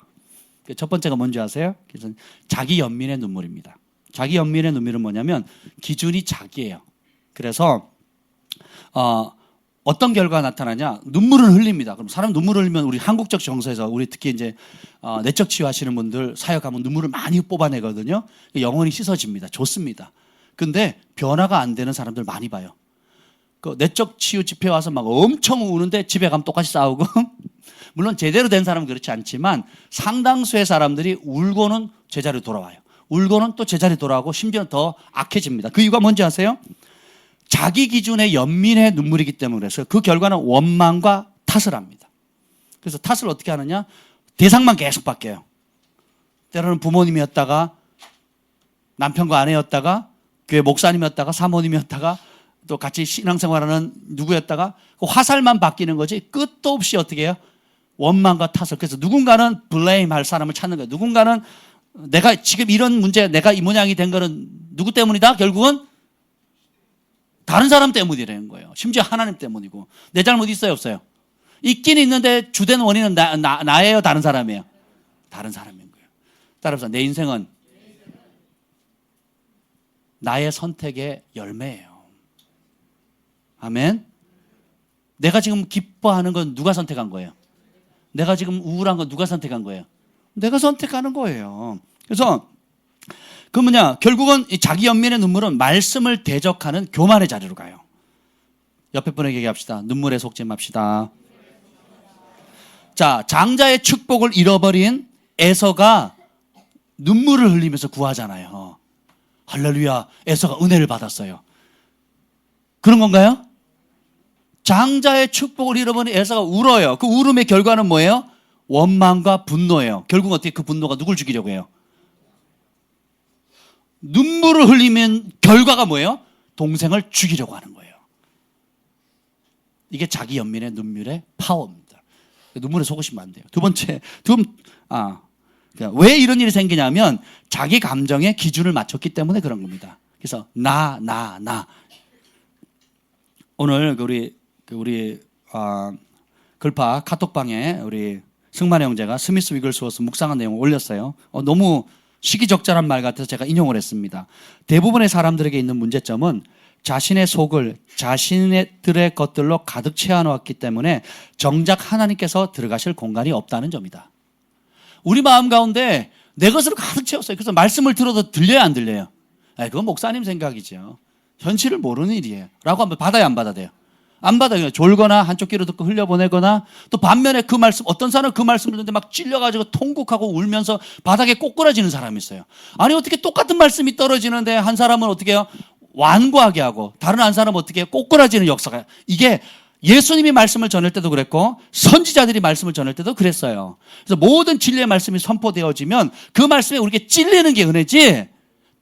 첫 번째가 뭔지 아세요? 그래서 자기 연민의 눈물입니다. 자기 연민의 눈물은 뭐냐면 기준이 자기예요. 그래서 어떤 결과가 나타나냐? 눈물을 흘립니다. 그럼 사람 눈물을 흘리면 우리 한국적 정서에서 우리 특히 이제 내적 치유하시는 분들 사역하면 눈물을 많이 뽑아내거든요. 영혼이 씻어집니다. 좋습니다. 근데 변화가 안 되는 사람들 많이 봐요. 그 내적 치유 집회 와서 막 엄청 우는데 집에 가면 똑같이 싸우고 물론 제대로 된 사람은 그렇지 않지만 상당수의 사람들이 울고는 제자리로 돌아와요. 울고는 또 제자리로 돌아오고 심지어는 더 악해집니다. 그 이유가 뭔지 아세요? 자기 기준의 연민의 눈물이기 때문에 그래서 그 결과는 원망과 탓을 합니다. 그래서 탓을 어떻게 하느냐? 대상만 계속 바뀌어요. 때로는 부모님이었다가 남편과 아내였다가 교회 목사님이었다가 사모님이었다가 또 같이 신앙생활하는 누구였다가 그 화살만 바뀌는 거지 끝도 없이 어떻게 해요? 원망과 탓을. 그래서 누군가는 블레임 할 사람을 찾는 거예요. 누군가는 내가 지금 이런 문제, 내가 이 모양이 된 거는 누구 때문이다? 결국은 다른 사람 때문이라는 거예요. 심지어 하나님 때문이고. 내 잘못 있어요, 없어요? 있긴 있는데 주된 원인은 나예요, 다른 사람이에요? 다른 사람인 거예요. 따라서 내 인생은 나의 선택의 열매예요. 아멘. 내가 지금 기뻐하는 건 누가 선택한 거예요? 내가 지금 우울한 건 누가 선택한 거예요? 내가 선택하는 거예요. 그래서 그 결국은 이 자기 연민의 눈물은 말씀을 대적하는 교만의 자리로 가요. 옆에 분에게 얘기합시다. 눈물에 속지 맙시다. 자, 장자의 축복을 잃어버린 에서가 눈물을 흘리면서 구하잖아요. 할렐루야, 에서가 은혜를 받았어요. 그런 건가요? 장자의 축복을 잃어버린 에서가 울어요. 그 울음의 결과는 뭐예요? 원망과 분노예요. 결국 어떻게 그 분노가 누굴 죽이려고 해요? 눈물을 흘리면 결과가 뭐예요? 동생을 죽이려고 하는 거예요. 이게 자기 연민의 눈물의 파워입니다. 눈물에 속으시면 안 돼요. 두 번째, 왜 이런 일이 생기냐면 자기 감정에 기준을 맞췄기 때문에 그런 겁니다. 그래서 나. 오늘 우리 글파 카톡방에 우리 승만 형제가 스미스 위글스워스 묵상한 내용을 올렸어요. 너무 시기적절한 말 같아서 제가 인용을 했습니다. 대부분의 사람들에게 있는 문제점은 자신의 속을 자신들의 것들로 가득 채워놓았기 때문에 정작 하나님께서 들어가실 공간이 없다는 점이다. 우리 마음 가운데 내 것으로 가득 채웠어요. 그래서 말씀을 들어도 들려요, 안 들려요? 그건 목사님 생각이죠. 현실을 모르는 일이에요. 라고 하면 받아야 안 받아야 돼요? 안 받아요. 졸거나 한쪽 귀로 듣고 흘려보내거나 또 반면에 그 말씀, 어떤 사람은 그 말씀을 듣는데 막 찔려가지고 통곡하고 울면서 바닥에 꼬꾸라지는 사람이 있어요. 아니, 어떻게 똑같은 말씀이 떨어지는데 한 사람은 어떻게 해요? 완고하게 하고 다른 한 사람은 어떻게 해요? 꼬꾸라지는 역사가. 이게 예수님이 말씀을 전할 때도 그랬고 선지자들이 말씀을 전할 때도 그랬어요. 그래서 모든 진리의 말씀이 선포되어지면 그 말씀에 우리에게 찔리는 게 은혜지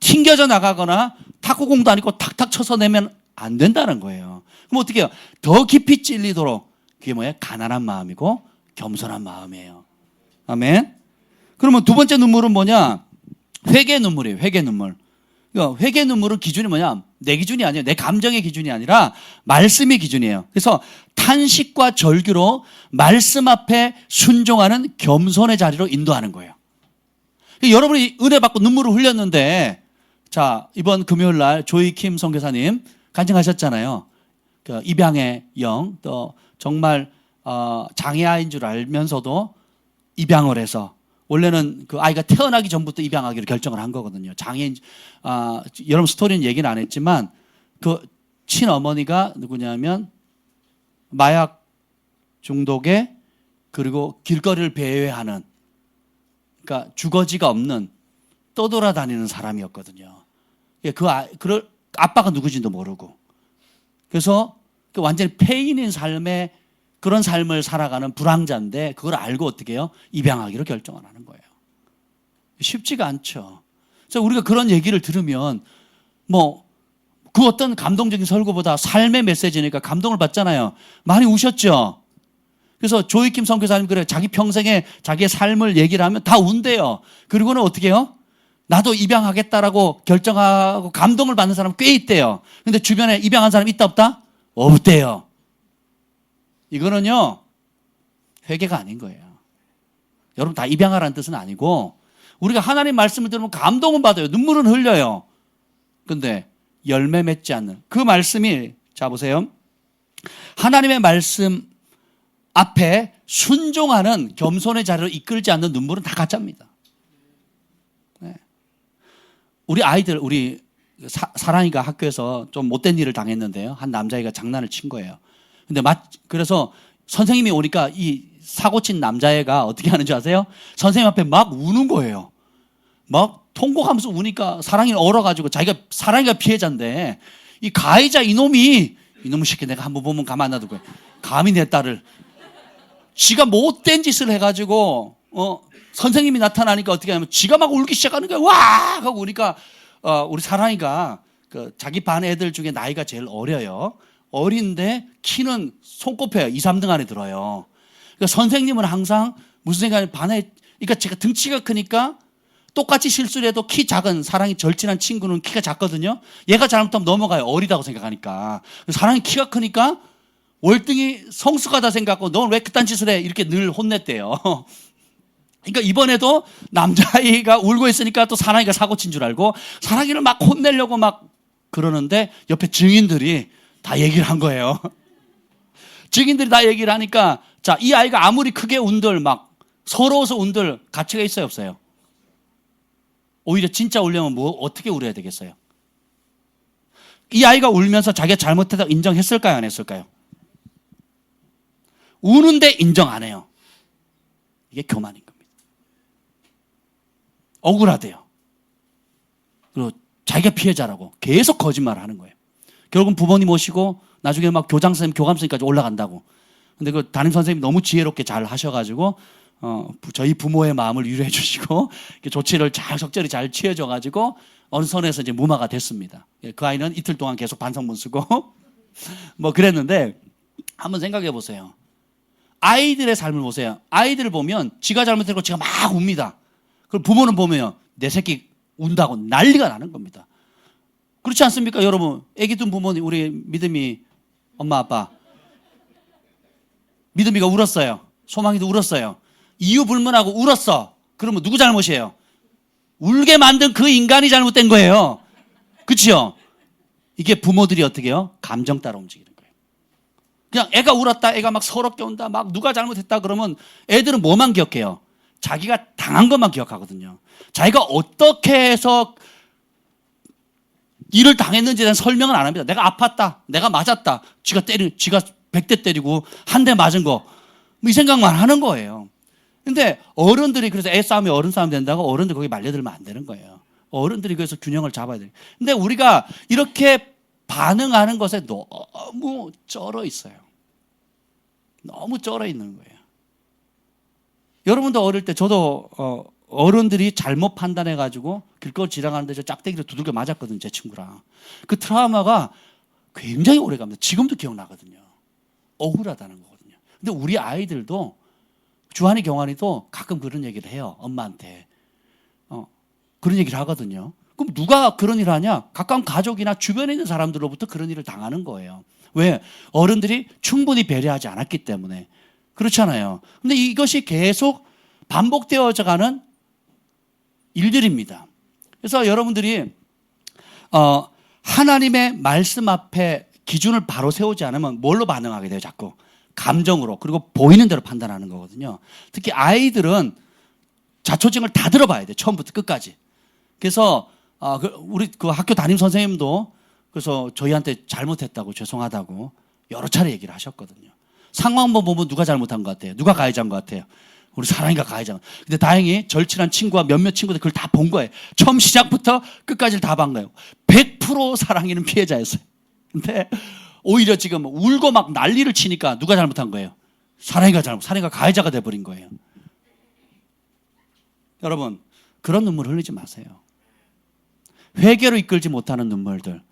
튕겨져 나가거나 탁구공도 아니고 탁탁 쳐서 내면 안 된다는 거예요. 그럼 어떻게 해요? 더 깊이 찔리도록 그게 뭐예요? 가난한 마음이고 겸손한 마음이에요. 아멘. 그러면 두 번째 눈물은 뭐냐? 회개 눈물이에요. 회개 눈물. 회개 눈물은 기준이 뭐냐? 내 기준이 아니에요. 내 감정의 기준이 아니라 말씀의 기준이에요. 그래서 탄식과 절규로 말씀 앞에 순종하는 겸손의 자리로 인도하는 거예요. 여러분이 은혜 받고 눈물을 흘렸는데 자, 이번 금요일 날 조이킴 선교사님 간증하셨잖아요. 그 입양의 영, 또 정말 장애아인 줄 알면서도 입양을 해서 원래는 그 아이가 태어나기 전부터 입양하기로 결정을 한 거거든요. 장애인, 여러분 스토리는 얘기는 안 했지만 그 친어머니가 누구냐면 마약 중독에 그리고 길거리를 배회하는 그러니까 주거지가 없는 떠돌아다니는 사람이었거든요. 그 아빠가 누구지도 모르고 그래서 완전히 폐인인 삶의 그런 삶을 살아가는 불황자인데 그걸 알고 어떻게 해요? 입양하기로 결정을 하는 거예요. 쉽지가 않죠. 그래서 우리가 그런 얘기를 들으면 그 어떤 감동적인 설교보다 삶의 메시지니까 감동을 받잖아요. 많이 우셨죠? 그래서 조이킴 선교사님 그래 자기 평생에 자기의 삶을 얘기를 하면 다 운대요. 그리고는 어떻게 해요? 나도 입양하겠다라고 결정하고 감동을 받는 사람 꽤 있대요. 근데 주변에 입양한 사람 있다 없다? 없대요. 이거는요 회개가 아닌 거예요. 여러분 다 입양하라는 뜻은 아니고 우리가 하나님 말씀을 들으면 감동은 받아요. 눈물은 흘려요. 근데 열매 맺지 않는 그 말씀이 자 보세요. 하나님의 말씀 앞에 순종하는 겸손의 자리로 이끌지 않는 눈물은 다 가짜입니다. 네. 우리 아이들 우리 사랑이가 학교에서 좀 못된 일을 당했는데요. 한 남자애가 장난을 친 거예요. 근데 그래서 선생님이 오니까 이 사고친 남자애가 어떻게 하는 줄 아세요? 선생님 앞에 막 우는 거예요. 막 통곡하면서 우니까 사랑이는 얼어가지고 사랑이가 피해자인데 이 가해자 이놈의 새끼 내가 한번 보면 가만 안 놔둘 거야. 감히 내 딸을 지가 못된 짓을 해가지고 선생님이 나타나니까 어떻게 하냐면 지가 막 울기 시작하는 거야. 와 하고 우니까 우리 사랑이가 자기 반 애들 중에 나이가 제일 어려요. 어린데 키는 손꼽혀요. 2, 3등 안에 들어요. 그러니까 선생님은 항상 무슨 생각이 반에 그러니까 제가 등치가 크니까 똑같이 실수를 해도 키 작은 사랑이 절친한 친구는 키가 작거든요. 얘가 잘못하면 넘어가요. 어리다고 생각하니까. 사랑이 키가 크니까 월등히 성숙하다 생각하고 넌 왜 그딴 짓을 해? 이렇게 늘 혼냈대요. 그러니까 이번에도 남자아이가 울고 있으니까 또 사랑이가 사고친 줄 알고 사랑이를 막 혼내려고 막 그러는데 옆에 증인들이 다 얘기를 한 거예요. 증인들이 다 얘기를 하니까 자, 이 아이가 아무리 크게 운들 막 서러워서 운들 가치가 있어요 없어요? 오히려 진짜 울려면 어떻게 울어야 되겠어요? 이 아이가 울면서 자기가 잘못했다고 인정했을까요 안 했을까요? 우는데 인정 안 해요. 이게 교만인 겁니다. 억울하대요. 그리고 자기가 피해자라고 계속 거짓말을 하는 거예요. 결국은 부모님 오시고 나중에 막 교장선생님, 교감선생님까지 올라간다고. 근데 그 담임 선생님이 너무 지혜롭게 잘 하셔가지고 저희 부모의 마음을 위로해 주시고 조치를 적절히 잘 취해줘가지고 어느 선에서 이제 무마가 됐습니다. 그 아이는 이틀 동안 계속 반성문 쓰고 뭐 그랬는데 한번 생각해 보세요. 아이들의 삶을 보세요. 아이들을 보면 지가 잘못했고 지가 막 웁니다. 그럼 부모는 보면 내 새끼 운다고 난리가 나는 겁니다. 그렇지 않습니까 여러분? 애기 둔 부모님 우리 믿음이 엄마 아빠 믿음이가 울었어요. 소망이도 울었어요. 이유 불문하고 울었어. 그러면 누구 잘못이에요? 울게 만든 그 인간이 잘못된 거예요. 그렇죠? 이게 부모들이 어떻게 해요? 감정 따라 움직이는 거예요. 그냥 애가 울었다. 애가 막 서럽게 온다. 막 누가 잘못했다 그러면 애들은 뭐만 기억해요? 자기가 당한 것만 기억하거든요. 자기가 어떻게 해서 일을 당했는지에 대한 설명은 안 합니다. 내가 아팠다. 내가 맞았다. 지가 100대 때리고 한 대 맞은 거. 이 생각만 하는 거예요. 근데 어른들이 그래서 애 싸움이 어른 싸움 된다고 어른들 거기 말려들면 안 되는 거예요. 어른들이 그래서 균형을 잡아야 돼요. 근데 우리가 이렇게 반응하는 것에 너무 쩔어 있어요. 너무 쩔어 있는 거예요. 여러분도 어릴 때 저도 어른들이 잘못 판단해가지고 길거리 지나가는데 저 짝대기를 두들겨 맞았거든요. 제 친구랑. 그 트라우마가 굉장히 오래 갑니다. 지금도 기억나거든요. 억울하다는 거거든요. 근데 우리 아이들도 주한이 경환이도 가끔 그런 얘기를 해요. 엄마한테. 그런 얘기를 하거든요. 그럼 누가 그런 일을 하냐? 가까운 가족이나 주변에 있는 사람들로부터 그런 일을 당하는 거예요. 왜? 어른들이 충분히 배려하지 않았기 때문에. 그렇잖아요. 근데 이것이 계속 반복되어져 가는 일들입니다. 그래서 여러분들이 하나님의 말씀 앞에 기준을 바로 세우지 않으면 뭘로 반응하게 돼요? 자꾸 감정으로, 그리고 보이는 대로 판단하는 거거든요. 특히 아이들은 자초지종을 다 들어봐야 돼요. 처음부터 끝까지. 그래서 우리 그 학교 담임 선생님도 그래서 저희한테 잘못했다고, 죄송하다고 여러 차례 얘기를 하셨거든요. 상황만 보면 누가 잘못한 것 같아요? 누가 가해자인 것 같아요? 우리 사랑이가 가해자. 근데 다행히 절친한 친구와 몇몇 친구들 그걸 다 본 거예요. 처음 시작부터 끝까지 다 본 거예요. 100% 사랑이는 피해자였어요. 근데 오히려 지금 울고 막 난리를 치니까 누가 잘못한 거예요? 사랑이가 가해자가 돼버린 거예요. 여러분, 그런 눈물 흘리지 마세요. 회개로 이끌지 못하는 눈물들.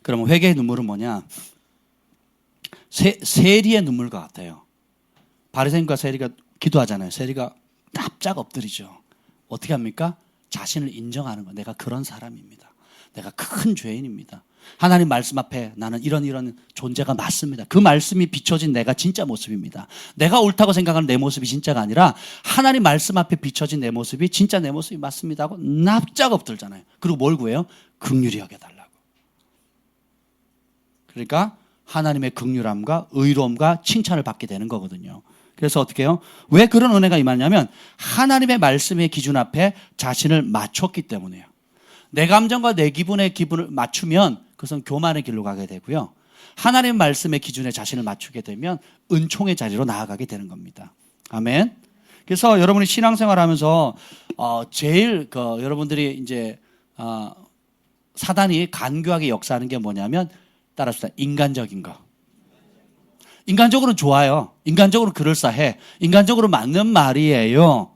그러면 회개의 눈물은 뭐냐? 세리의 눈물과 같아요. 바리새인과 세리가 기도하잖아요. 세리가 납작 엎드리죠. 어떻게 합니까? 자신을 인정하는 거. 내가 그런 사람입니다. 내가 큰 죄인입니다. 하나님 말씀 앞에 나는 이런 존재가 맞습니다. 그 말씀이 비춰진 내가 진짜 모습입니다. 내가 옳다고 생각하는 내 모습이 진짜가 아니라 하나님 말씀 앞에 비춰진 내 모습이 진짜 내 모습이 맞습니다 하고 납작 엎들잖아요. 그리고 뭘 구해요? 긍휼히 여겨달라고. 그러니까 하나님의 긍휼함과 의로움과 칭찬을 받게 되는 거거든요. 그래서 어떻게 해요? 왜 그런 은혜가 임하냐면 하나님의 말씀의 기준 앞에 자신을 맞췄기 때문이에요. 내 감정과 내 기분의 기분을 맞추면 그것은 교만의 길로 가게 되고요. 하나님 말씀의 기준에 자신을 맞추게 되면 은총의 자리로 나아가게 되는 겁니다. 아멘. 그래서 여러분이 신앙생활하면서 제일 여러분들이 이제 사단이 간교하게 역사하는 게 뭐냐면 따라서 인간적인 거. 인간적으로는 좋아요. 인간적으로 그럴싸해. 인간적으로 맞는 말이에요.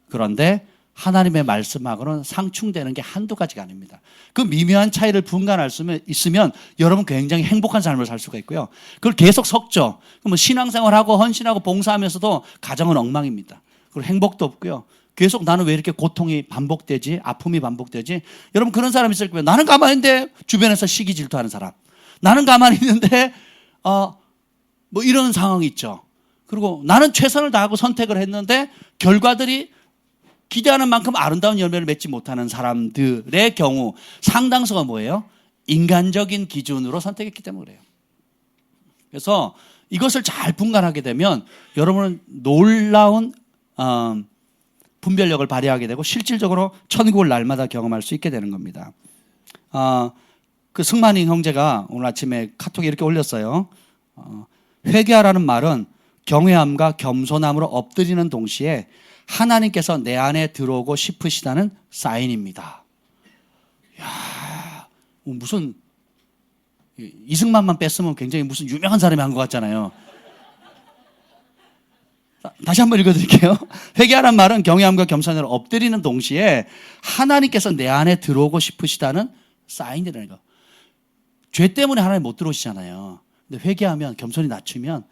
그런데 하나님의 말씀하고는 상충되는 게 한두 가지가 아닙니다. 그 미묘한 차이를 분간할 수 있으면 여러분 굉장히 행복한 삶을 살 수가 있고요. 그걸 계속 섞죠. 그러면 신앙생활하고 헌신하고 봉사하면서도 가정은 엉망입니다. 그리고 행복도 없고요. 계속 나는 왜 이렇게 고통이 반복되지? 아픔이 반복되지? 여러분 그런 사람 있을 거예요. 나는 가만히 있는데 주변에서 시기 질투하는 사람. 나는 가만히 있는데 뭐 이런 상황이 있죠. 그리고 나는 최선을 다하고 선택을 했는데 결과들이 기대하는 만큼 아름다운 열매를 맺지 못하는 사람들의 경우 상당수가 뭐예요? 인간적인 기준으로 선택했기 때문에 그래요. 그래서 이것을 잘 분간하게 되면 여러분은 놀라운 분별력을 발휘하게 되고 실질적으로 천국을 날마다 경험할 수 있게 되는 겁니다. 그 승만이 형제가 오늘 아침에 카톡에 이렇게 올렸어요. 회개하라는 말은 경외함과 겸손함으로 엎드리는 동시에 하나님께서 내 안에 들어오고 싶으시다는 사인입니다. 야, 무슨 이승만만 뺐으면 굉장히 무슨 유명한 사람이 한 것 같잖아요. 다시 한번 읽어드릴게요. 회개하라는 말은 경외함과 겸손함으로 엎드리는 동시에 하나님께서 내 안에 들어오고 싶으시다는 사인이라는 거. 죄 때문에 하나님 못 들어오시잖아요. 근데 회개하면 겸손히 낮추면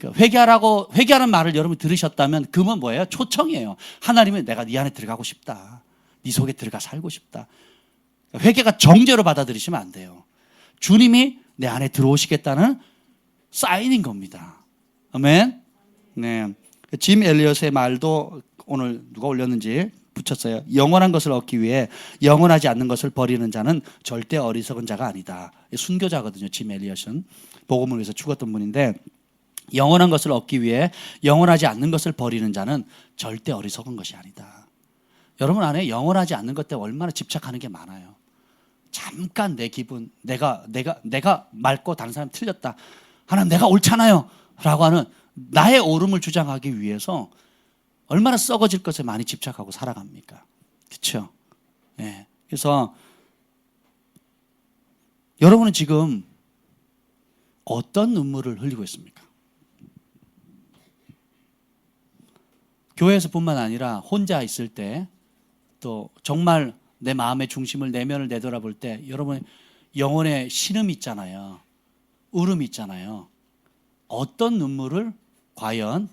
회개하라는 말을 여러분 들으셨다면 그건 뭐예요? 초청이에요. 하나님은 내가 네 안에 들어가고 싶다. 네 속에 들어가 살고 싶다. 회개가 정죄로 받아들이시면 안 돼요. 주님이 내 안에 들어오시겠다는 사인인 겁니다. 아멘. 네. 짐 엘리엇의 말도 오늘 누가 올렸는지 붙였어요. 영원한 것을 얻기 위해 영원하지 않는 것을 버리는 자는 절대 어리석은 자가 아니다. 순교자거든요. 짐 엘리엇은 복음을 위해서 죽었던 분인데 영원한 것을 얻기 위해 영원하지 않는 것을 버리는 자는 절대 어리석은 것이 아니다. 여러분 안에 영원하지 않는 것 때문에 얼마나 집착하는 게 많아요. 잠깐 내 기분, 내가 맑고 다른 사람 틀렸다. 하나님 내가 옳잖아요. 라고 하는 나의 옳음을 주장하기 위해서 얼마나 썩어질 것에 많이 집착하고 살아갑니까? 그렇죠? 네. 그래서 여러분은 지금 어떤 눈물을 흘리고 있습니까? 교회에서뿐만 아니라 혼자 있을 때, 또 정말 내 마음의 중심을, 내면을 내돌아볼 때 여러분의 영혼의 신음이 있잖아요. 울음이 있잖아요. 어떤 눈물을 과연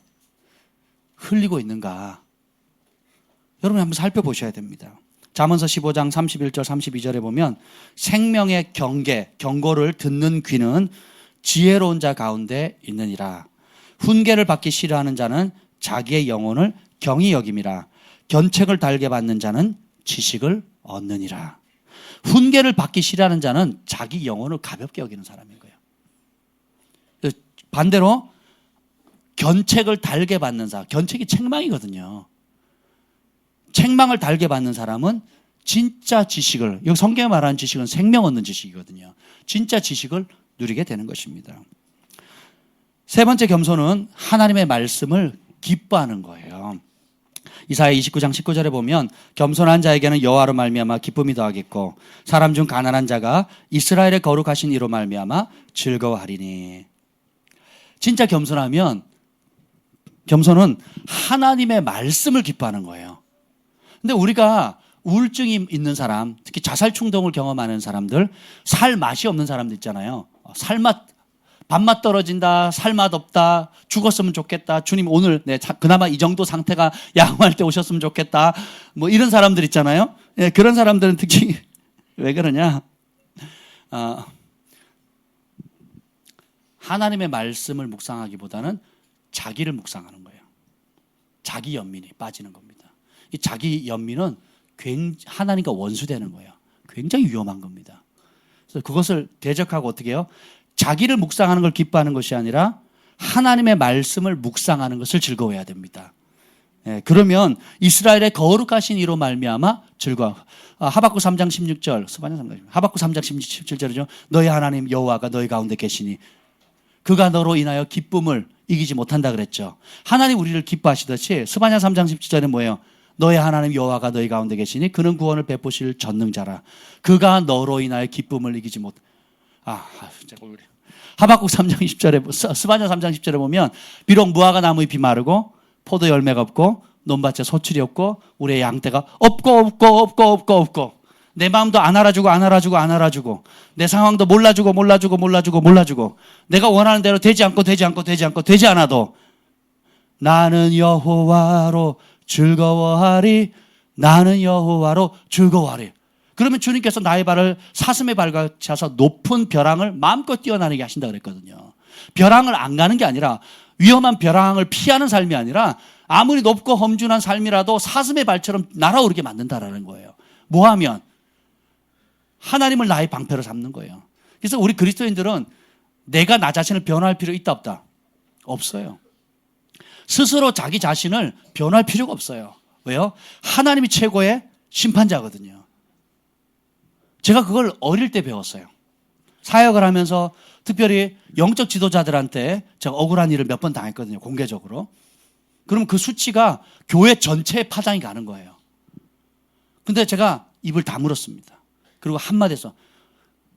흘리고 있는가? 여러분이 한번 살펴보셔야 됩니다. 잠언서 15장 31절 32절에 보면 생명의 경고를 듣는 귀는 지혜로운 자 가운데 있느니라. 훈계를 받기 싫어하는 자는 자기의 영혼을 경히 여김이라. 견책을 달게 받는 자는 지식을 얻느니라. 훈계를 받기 싫어하는 자는 자기 영혼을 가볍게 여기는 사람인 거예요. 반대로 견책을 달게 받는 사람, 견책이 책망이거든요. 책망을 달게 받는 사람은 진짜 지식을, 여기 성경에 말하는 지식은 생명 얻는 지식이거든요. 진짜 지식을 누리게 되는 것입니다. 세 번째 겸손은 하나님의 말씀을 기뻐하는 거예요. 이사야 29장 19절에 보면 겸손한 자에게는 여호와로 말미암아 기쁨이 더하겠고 사람 중 가난한 자가 이스라엘의 거룩하신 이로 말미암아 즐거워하리니. 진짜 겸손은 하나님의 말씀을 기뻐하는 거예요. 근데 우리가 우울증이 있는 사람, 특히 자살 충동을 경험하는 사람들, 살 맛이 없는 사람들 있잖아요. 밥맛 떨어진다, 살맛 없다, 죽었으면 좋겠다, 주님 오늘 그나마 이 정도 상태가 양호할 때 오셨으면 좋겠다, 뭐 이런 사람들 있잖아요. 예, 그런 사람들은 특히 왜 그러냐? 하나님의 말씀을 묵상하기보다는 자기를 묵상하는 거예요. 자기 연민이 빠지는 겁니다. 이 자기 연민은 하나님과 원수되는 거예요. 굉장히 위험한 겁니다. 그래서 그것을 대적하고 어떻게 해요? 자기를 묵상하는 걸 기뻐하는 것이 아니라 하나님의 말씀을 묵상하는 것을 즐거워해야 됩니다. 예, 그러면 이스라엘의 거룩하신 이로 말미암아 즐거워. 하박국 3장 16절, 하박국 3장 17절이죠. 너희 하나님 여호와가 너희 가운데 계시니 그가 너로 인하여 기쁨을 이기지 못한다 그랬죠. 하나님 우리를 기뻐하시듯이 스바냐 3장 17절에 뭐예요? 너의 하나님 여호와가 너희 가운데 계시니 그는 구원을 베푸실 전능자라. 그가 너로 인하여 기쁨을 이기지 못. 하박국 3장 10절에 스바냐 3장 10절에 보면 비록 무화과 나무의 비 마르고 포도 열매가 없고 논밭에 소출이 없고 우리의 양떼가 없고 내 마음도 안 알아주고 내 상황도 몰라주고 내가 원하는 대로 되지 않아도 나는 여호와로 즐거워하리. 그러면 주님께서 나의 발을 사슴의 발과 차서 높은 벼랑을 마음껏 뛰어나르게 하신다 그랬거든요. 벼랑을 안 가는 게 아니라, 위험한 벼랑을 피하는 삶이 아니라 아무리 높고 험준한 삶이라도 사슴의 발처럼 날아오르게 만든다라는 거예요. 뭐 하면? 하나님을 나의 방패로 삼는 거예요. 그래서 우리 그리스도인들은 내가 나 자신을 변화할 필요 있다 없다? 없어요. 스스로 자기 자신을 변화할 필요가 없어요. 왜요? 하나님이 최고의 심판자거든요. 제가 그걸 어릴 때 배웠어요. 사역을 하면서 특별히 영적 지도자들한테 제가 억울한 일을 몇 번 당했거든요. 공개적으로. 그러면 그 수치가 교회 전체에 파장이 가는 거예요. 근데 제가 입을 다물었습니다. 그리고 한마디 해서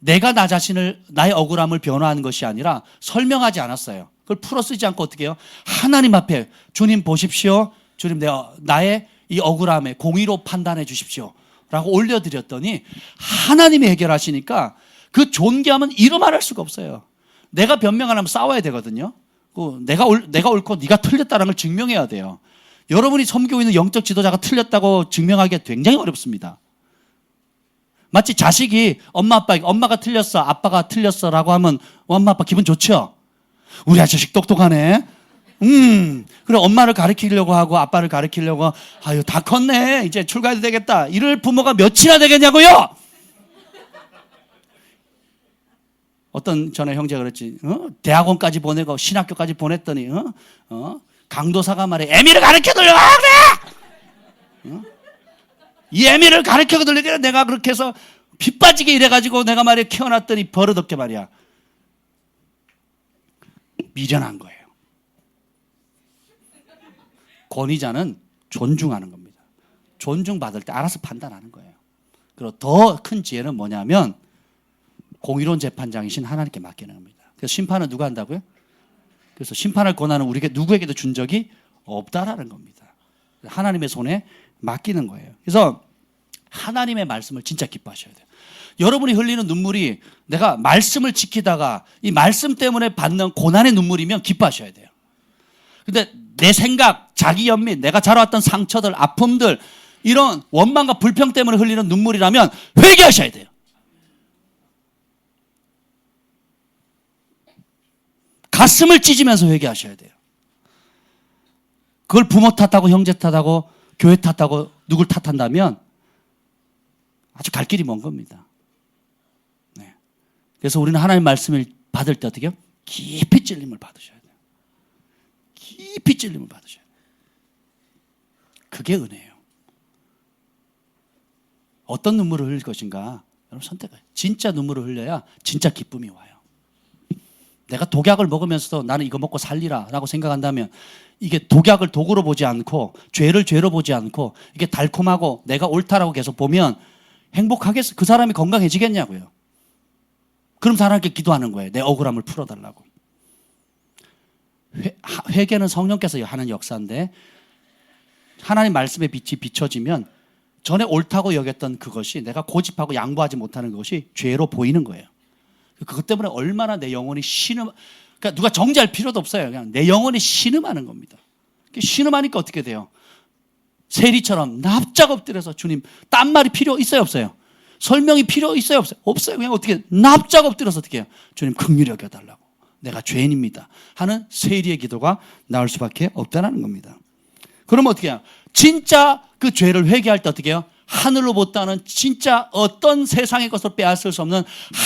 내가 나 자신을, 나의 억울함을 변화하는 것이 아니라 설명하지 않았어요. 그걸 풀어 쓰지 않고 어떻게 해요? 하나님 앞에 주님 보십시오. 주님 나의 이 억울함에 공의로 판단해 주십시오. 라고 올려드렸더니 하나님이 해결하시니까 그 존귀함은 이루 말할 수가 없어요. 내가 변명하려면 싸워야 되거든요. 내가 옳고 네가 틀렸다는 걸 증명해야 돼요. 여러분이 섬기고 있는 영적 지도자가 틀렸다고 증명하기가 굉장히 어렵습니다. 마치 자식이 엄마가 틀렸어, 아빠가 틀렸어라고 하면 엄마 아빠 기분 좋죠? 우리 자식 똑똑하네. 그래 엄마를 가르치려고 하고 아빠를 가르치려고 아유 다 컸네 이제 출가해도 되겠다 이럴 부모가 몇이나 되겠냐고요. 어떤 전에 형제가 그랬지, 대학원까지 보내고 신학교까지 보냈더니 강도사가 말해 애미를 가르쳐들려고 그래. 이 애미를 가르쳐들려고 내가 그렇게 해서 빗빠지게 이래가지고 내가 말이야 키워놨더니 버릇없게 말이야. 미련한 거예요. 권위자는 존중하는 겁니다. 존중받을 때 알아서 판단하는 거예요. 그리고 더 큰 지혜는 뭐냐면 공의로운 재판장이신 하나님께 맡기는 겁니다. 그래서 심판은 누가 한다고요? 그래서 심판할 권한은 우리에게 누구에게도 준 적이 없다라는 겁니다. 하나님의 손에 맡기는 거예요. 그래서 하나님의 말씀을 진짜 기뻐하셔야 돼요. 여러분이 흘리는 눈물이 내가 말씀을 지키다가 이 말씀 때문에 받는 고난의 눈물이면 기뻐하셔야 돼요. 근데 내 생각, 자기 연민, 내가 자라왔던 상처들, 아픔들, 이런 원망과 불평 때문에 흘리는 눈물이라면 회개하셔야 돼요. 가슴을 찢으면서 회개하셔야 돼요. 그걸 부모 탓하고 형제 탓하고 교회 탓하고 누굴 탓한다면 아주 갈 길이 먼 겁니다. 네. 그래서 우리는 하나님의 말씀을 받을 때 어떻게 해요? 깊이 찔림을 받으셔야 돼요. 깊이 찔림을 받으셔야 돼요. 그게 은혜예요. 어떤 눈물을 흘릴 것인가? 여러분 선택해요. 진짜 눈물을 흘려야 진짜 기쁨이 와요. 내가 독약을 먹으면서도 나는 이거 먹고 살리라 라고 생각한다면 이게 독약을 독으로 보지 않고 죄를 죄로 보지 않고 이게 달콤하고 내가 옳다라고 계속 보면 행복하겠어? 그 사람이 건강해지겠냐고요. 그럼 하나님께 기도하는 거예요. 내 억울함을 풀어달라고. 회개는 성령께서 하는 역사인데 하나님 말씀의 빛이 비춰지면 전에 옳다고 여겼던 그것이 내가 고집하고 양보하지 못하는 것이 죄로 보이는 거예요. 그것 때문에 얼마나 내 영혼이 그러니까 누가 정죄할 필요도 없어요. 그냥 내 영혼이 신음하는 겁니다. 신음하니까 어떻게 돼요? 세리처럼 납작 엎드려서 주님, 딴 말이 필요 있어요, 없어요? 설명이 필요 있어요, 없어요? 없어요. 그냥 어떻게 납작 엎드려서 어떻게 해요? 주님 긍휼히 여겨달라고. 내가 죄인입니다. 하는 세리의 기도가 나올 수밖에 없다는 겁니다. 그러면 어떻게 해요? 진짜 그 죄를 회개할 때 어떻게 해요? 하늘로보다는 진짜 어떤 세상의 것을 빼앗을 수 없는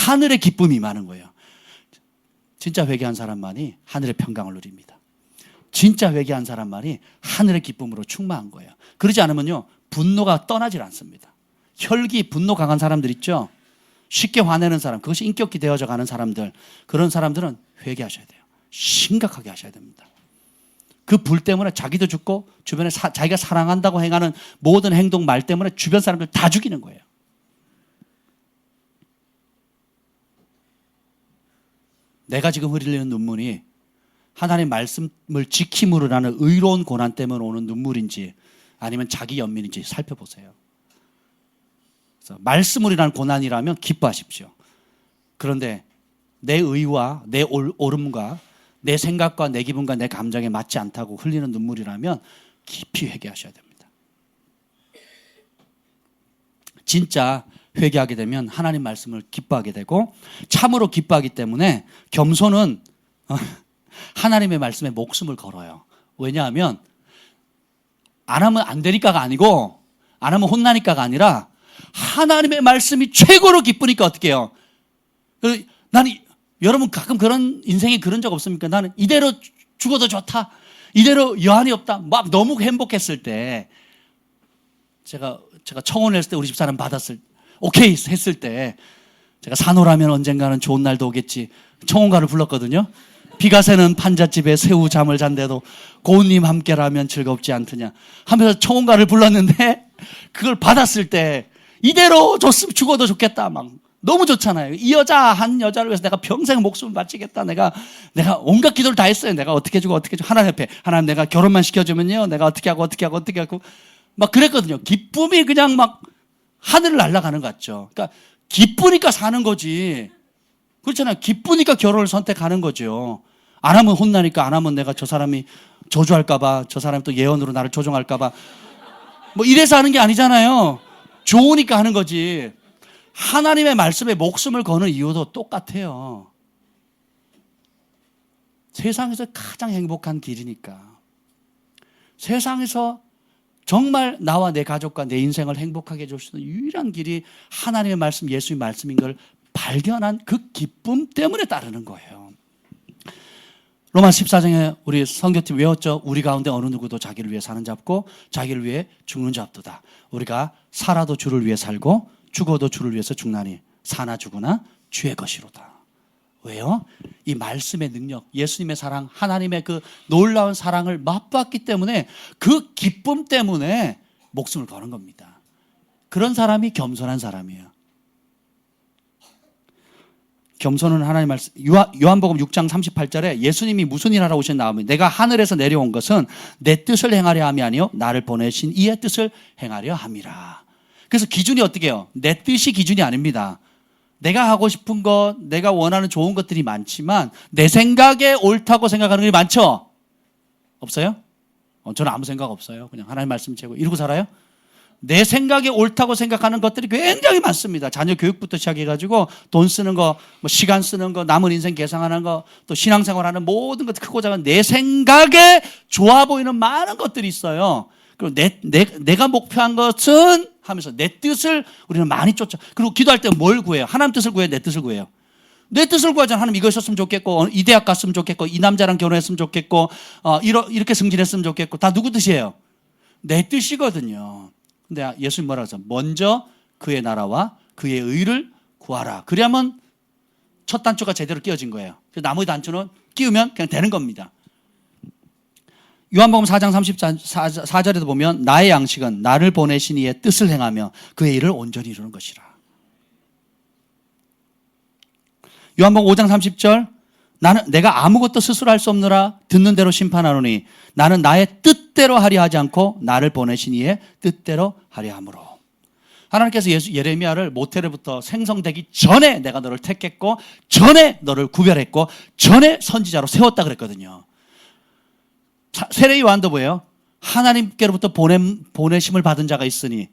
하늘의 기쁨이 많은 거예요. 진짜 회개한 사람만이 하늘의 평강을 누립니다. 진짜 회개한 사람만이 하늘의 기쁨으로 충만한 거예요. 그러지 않으면요, 분노가 떠나질 않습니다. 혈기, 분노 강한 사람들 있죠? 쉽게 화내는 사람, 그것이 인격이 되어져 가는 사람들, 그런 사람들은 회개하셔야 돼요. 심각하게 하셔야 됩니다. 그 불 때문에 자기도 죽고 주변에 자기가 사랑한다고 행하는 모든 행동, 말 때문에 주변 사람들 다 죽이는 거예요. 내가 지금 흘리는 눈물이 하나님의 말씀을 지킴으로 라는 의로운 고난 때문에 오는 눈물인지 아니면 자기 연민인지 살펴보세요. 그래서 말씀으로 인한 고난이라면 기뻐하십시오. 그런데 내 의와 내 옳음과 내 생각과 내 기분과 내 감정에 맞지 않다고 흘리는 눈물이라면 깊이 회개하셔야 됩니다. 진짜 회개하게 되면 하나님 말씀을 기뻐하게 되고 참으로 기뻐하기 때문에 겸손은 하나님의 말씀에 목숨을 걸어요. 왜냐하면 안 하면 안 되니까가 아니고 안 하면 혼나니까가 아니라 하나님의 말씀이 최고로 기쁘니까 어떻게 해요? 나는 여러분 가끔 그런 인생에 그런 적 없습니까? 나는 이대로 죽어도 좋다. 이대로 여한이 없다. 막 너무 행복했을 때 제가 청혼을 했을 때 우리 집사람 받았을 오케이 했을 때 제가 산호라면 언젠가는 좋은 날도 오겠지. 청혼가를 불렀거든요. 비가 새는 판잣집에 새우 잠을 잔데도 고운님 함께라면 즐겁지 않더냐 하면서 청혼가를 불렀는데 그걸 받았을 때 이대로 줬으면 죽어도 좋겠다. 막 너무 좋잖아요. 이 여자 한 여자를 위해서 내가 평생 목숨을 바치겠다. 내가 온갖 기도를 다 했어요. 내가 어떻게 해주고 하나님 옆에 하나님 내가 결혼만 시켜주면요. 내가 어떻게 하고 막 그랬거든요. 기쁨이 그냥 막 하늘을 날아가는 것 같죠. 그러니까 기쁘니까 사는 거지. 그렇잖아요. 기쁘니까 결혼을 선택하는 거죠. 안 하면 혼나니까 안 하면 내가 저 사람이 저주할까봐 저 사람이 또 예언으로 나를 조종할까봐 뭐 이래서 하는 게 아니잖아요. 좋으니까 하는 거지. 하나님의 말씀에 목숨을 거는 이유도 똑같아요. 세상에서 가장 행복한 길이니까. 세상에서 정말 나와 내 가족과 내 인생을 행복하게 해줄 수 있는 유일한 길이 하나님의 말씀, 예수의 말씀인 걸 발견한 그 기쁨 때문에 따르는 거예요. 로마 14장에 우리 선교팀 외웠죠. 우리 가운데 어느 누구도 자기를 위해 사는 자 없고 자기를 위해 죽는 자 없도다. 우리가 살아도 주를 위해 살고 죽어도 주를 위해서 죽나니 사나 죽으나 주의 것이로다. 왜요? 이 말씀의 능력, 예수님의 사랑, 하나님의 그 놀라운 사랑을 맛봤기 때문에 그 기쁨 때문에 목숨을 거는 겁니다. 그런 사람이 겸손한 사람이에요. 겸손은 하나님 말씀. 요한복음 6장 38절에 예수님이 무슨 일 하러 오신 나오면 내가 하늘에서 내려온 것은 내 뜻을 행하려 함이 아니요 나를 보내신 이의 뜻을 행하려 함이라. 그래서 기준이 어떻게 해요? 내 뜻이 기준이 아닙니다. 내가 하고 싶은 것, 내가 원하는 좋은 것들이 많지만 내 생각에 옳다고 생각하는 게 많죠? 없어요? 저는 아무 생각 없어요. 그냥 하나님 말씀 제고 이러고 살아요? 내 생각에 옳다고 생각하는 것들이 굉장히 많습니다. 자녀 교육부터 시작해가지고 돈 쓰는 거, 뭐 시간 쓰는 거, 남은 인생 계산하는 거, 또 신앙생활하는 모든 것 크고 작은 내 생각에 좋아 보이는 많은 것들이 있어요. 그리고 내가 목표한 것은 하면서 내 뜻을 우리는 많이 쫓아. 그리고 기도할 때 뭘 구해요? 하나님 뜻을 구해요? 내 뜻을 구해요? 내 뜻을 구하잖아. 하나님 이거 있었으면 좋겠고, 이 대학 갔으면 좋겠고, 이 남자랑 결혼했으면 좋겠고, 이렇게 승진했으면 좋겠고, 다 누구 뜻이에요? 내 뜻이거든요. 근데 예수님 뭐라고 하죠? 먼저 그의 나라와 그의 의를 구하라. 그래야만 첫 단추가 제대로 끼워진 거예요. 나머지 단추는 끼우면 그냥 되는 겁니다. 요한복음 4장 34절에도 보면 나의 양식은 나를 보내신 이의 뜻을 행하며 그의 일을 온전히 이루는 것이라. 요한복음 5장 30절 내가 아무것도 스스로 할 수 없느라 듣는 대로 심판하노니 나는 나의 뜻대로 하려 하지 않고 나를 보내신 이의 뜻대로 하려 함으로. 하나님께서 예레미야를 모태로부터 생성되기 전에 내가 너를 택했고 전에 너를 구별했고 전에 선지자로 세웠다 그랬거든요. 세례 요한도 하나님께로부터 보내심을 받은 자가 있으니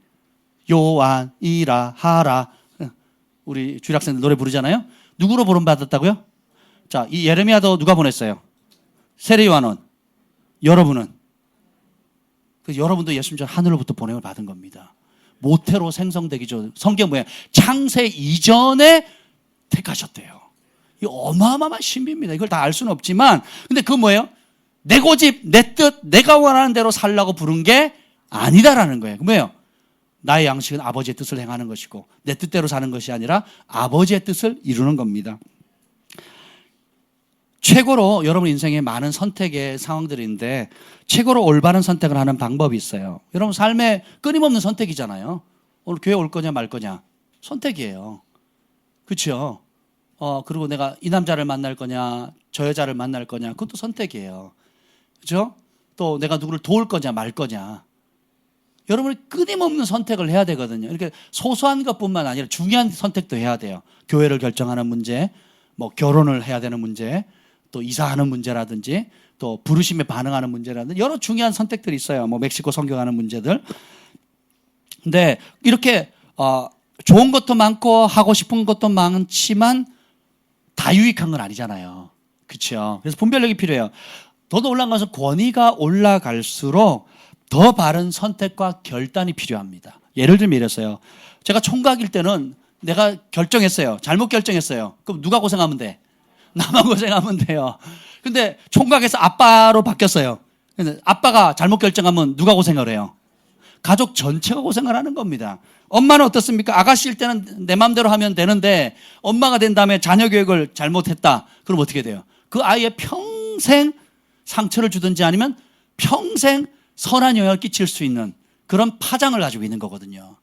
요한이라 하라. 우리 주일학생들 노래 부르잖아요. 누구로 보냄받았다고요? 자, 이 예레미야도 누가 보냈어요? 세례 요한은. 여러분은. 여러분도 예수님처럼 하늘로부터 보냄을 받은 겁니다. 모태로 생성되기 전. 성경 뭐예요? 창세 이전에 택하셨대요. 이 어마어마한 신비입니다. 이걸 다 알 수는 없지만, 근데 그거 뭐예요? 내 고집, 내 뜻, 내가 원하는 대로 살라고 부른 게 아니다라는 거예요. 그 뭐예요? 나의 양식은 아버지의 뜻을 행하는 것이고 내 뜻대로 사는 것이 아니라 아버지의 뜻을 이루는 겁니다. 최고로 여러분 인생에 많은 선택의 상황들인데 최고로 올바른 선택을 하는 방법이 있어요. 여러분 삶에 끊임없는 선택이잖아요. 오늘 교회 올 거냐 말 거냐 선택이에요. 그렇죠? 그리고 내가 이 남자를 만날 거냐 저 여자를 만날 거냐 그것도 선택이에요. 그렇죠? 또 내가 누구를 도울 거냐 말 거냐. 여러분이 끊임없는 선택을 해야 되거든요. 이렇게 소소한 것뿐만 아니라 중요한 선택도 해야 돼요. 교회를 결정하는 문제, 뭐 결혼을 해야 되는 문제, 또 이사하는 문제라든지, 또 부르심에 반응하는 문제라든지 여러 중요한 선택들이 있어요. 뭐 멕시코 선교하는 문제들. 근데 이렇게 좋은 것도 많고 하고 싶은 것도 많지만 다 유익한 건 아니잖아요. 그렇죠? 그래서 분별력이 필요해요. 더 놀라운 것은 권위가 올라갈수록 더 바른 선택과 결단이 필요합니다. 예를 들면 이랬어요. 제가 총각일 때는 내가 결정했어요. 잘못 결정했어요. 그럼 누가 고생하면 돼? 나만 고생하면 돼요. 근데 총각에서 아빠로 바뀌었어요. 근데 아빠가 잘못 결정하면 누가 고생을 해요? 가족 전체가 고생을 하는 겁니다. 엄마는 어떻습니까? 아가씨일 때는 내 마음대로 하면 되는데 엄마가 된 다음에 자녀 교육을 잘못했다. 그럼 어떻게 돼요? 그 아이의 평생 상처를 주든지 아니면 평생 선한 영향을 끼칠 수 있는 그런 파장을 가지고 있는 거거든요.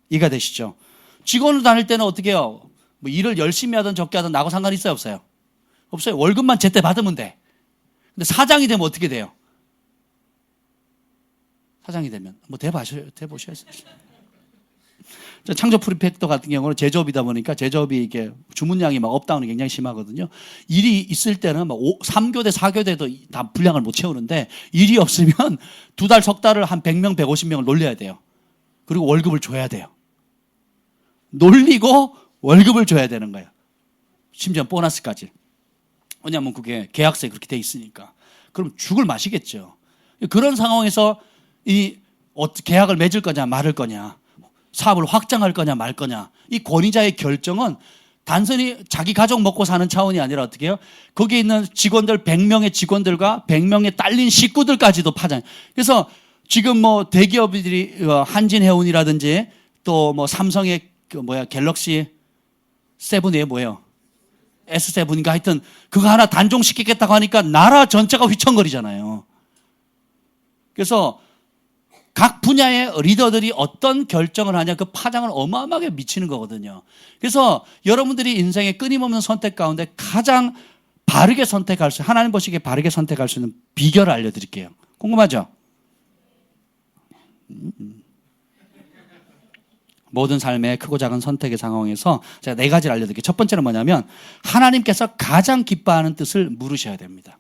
이해가 되시죠? 직원을 다닐 때는 어떻게 해요? 뭐 일을 열심히 하든 적게 하든 나하고 상관이 있어요? 없어요? 없어요. 월급만 제때 받으면 돼. 근데 사장이 되면 어떻게 돼요? 사장이 되면 뭐 대보셔야죠. 창조 프리펙터 같은 경우는 제조업이다 보니까 제조업이 이게 주문량이 막 업다운이 굉장히 심하거든요. 일이 있을 때는 막 3교대, 4교대도 다 분량을 못 채우는데 일이 없으면 2달, 석 달을 한 100명, 150명을 놀려야 돼요. 그리고 월급을 줘야 돼요. 놀리고 월급을 줘야 되는 거예요. 심지어 보너스까지. 왜냐하면 그게 계약서에 그렇게 돼 있으니까. 그럼 죽을 맛이겠죠. 그런 상황에서 이 계약을 맺을 거냐 말을 거냐, 사업을 확장할 거냐 말 거냐, 이 권위자의 결정은 단순히 자기 가족 먹고 사는 차원이 아니라 어떻게 해요? 거기에 있는 직원들 100명의 직원들과 100명의 딸린 식구들까지도 파장. 그래서 지금 뭐 대기업들이 한진해운이라든지 또 뭐 삼성의 갤럭시 세븐이 뭐예요? S7인가 하여튼 그거 하나 단종시키겠다고 하니까 나라 전체가 휘청거리잖아요. 그래서 각 분야의 리더들이 어떤 결정을 하냐 그 파장을 어마어마하게 미치는 거거든요. 그래서 여러분들이 인생의 끊임없는 선택 가운데 가장 바르게 선택할 수, 하나님 보시기에 바르게 선택할 수 있는 비결을 알려드릴게요. 궁금하죠? 모든 삶의 크고 작은 선택의 상황에서 제가 4가지를 알려드릴게요. 첫 번째는 뭐냐면 하나님께서 가장 기뻐하는 뜻을 물으셔야 됩니다.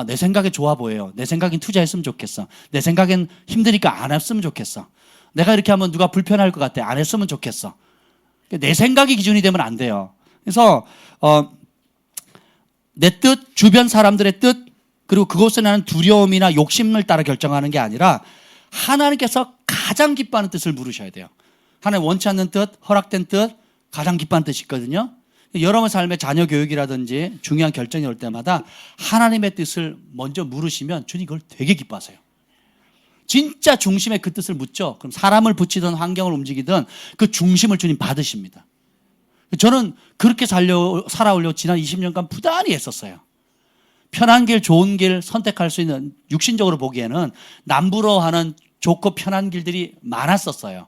내 생각에 좋아 보여요. 내 생각엔 투자했으면 좋겠어. 내 생각엔 힘드니까 안 했으면 좋겠어. 내가 이렇게 하면 누가 불편할 것 같아. 안 했으면 좋겠어. 내 생각이 기준이 되면 안 돼요. 그래서 내 뜻, 주변 사람들의 뜻, 그리고 그것에 나는 두려움이나 욕심을 따라 결정하는 게 아니라 하나님께서 가장 기뻐하는 뜻을 물으셔야 돼요. 하나님 원치 않는 뜻, 허락된 뜻, 가장 기뻐하는 뜻이 있거든요. 여러분 삶의 자녀 교육이라든지 중요한 결정이 올 때마다 하나님의 뜻을 먼저 물으시면 주님 그걸 되게 기뻐하세요. 진짜 중심에 그 뜻을 묻죠. 그럼 사람을 붙이든 환경을 움직이든 그 중심을 주님 받으십니다. 저는 그렇게 살아오려고 지난 20년간 부단히 했었어요. 편한 길, 좋은 길 선택할 수 있는, 육신적으로 보기에는 남부로 하는 좋고 편한 길들이 많았었어요.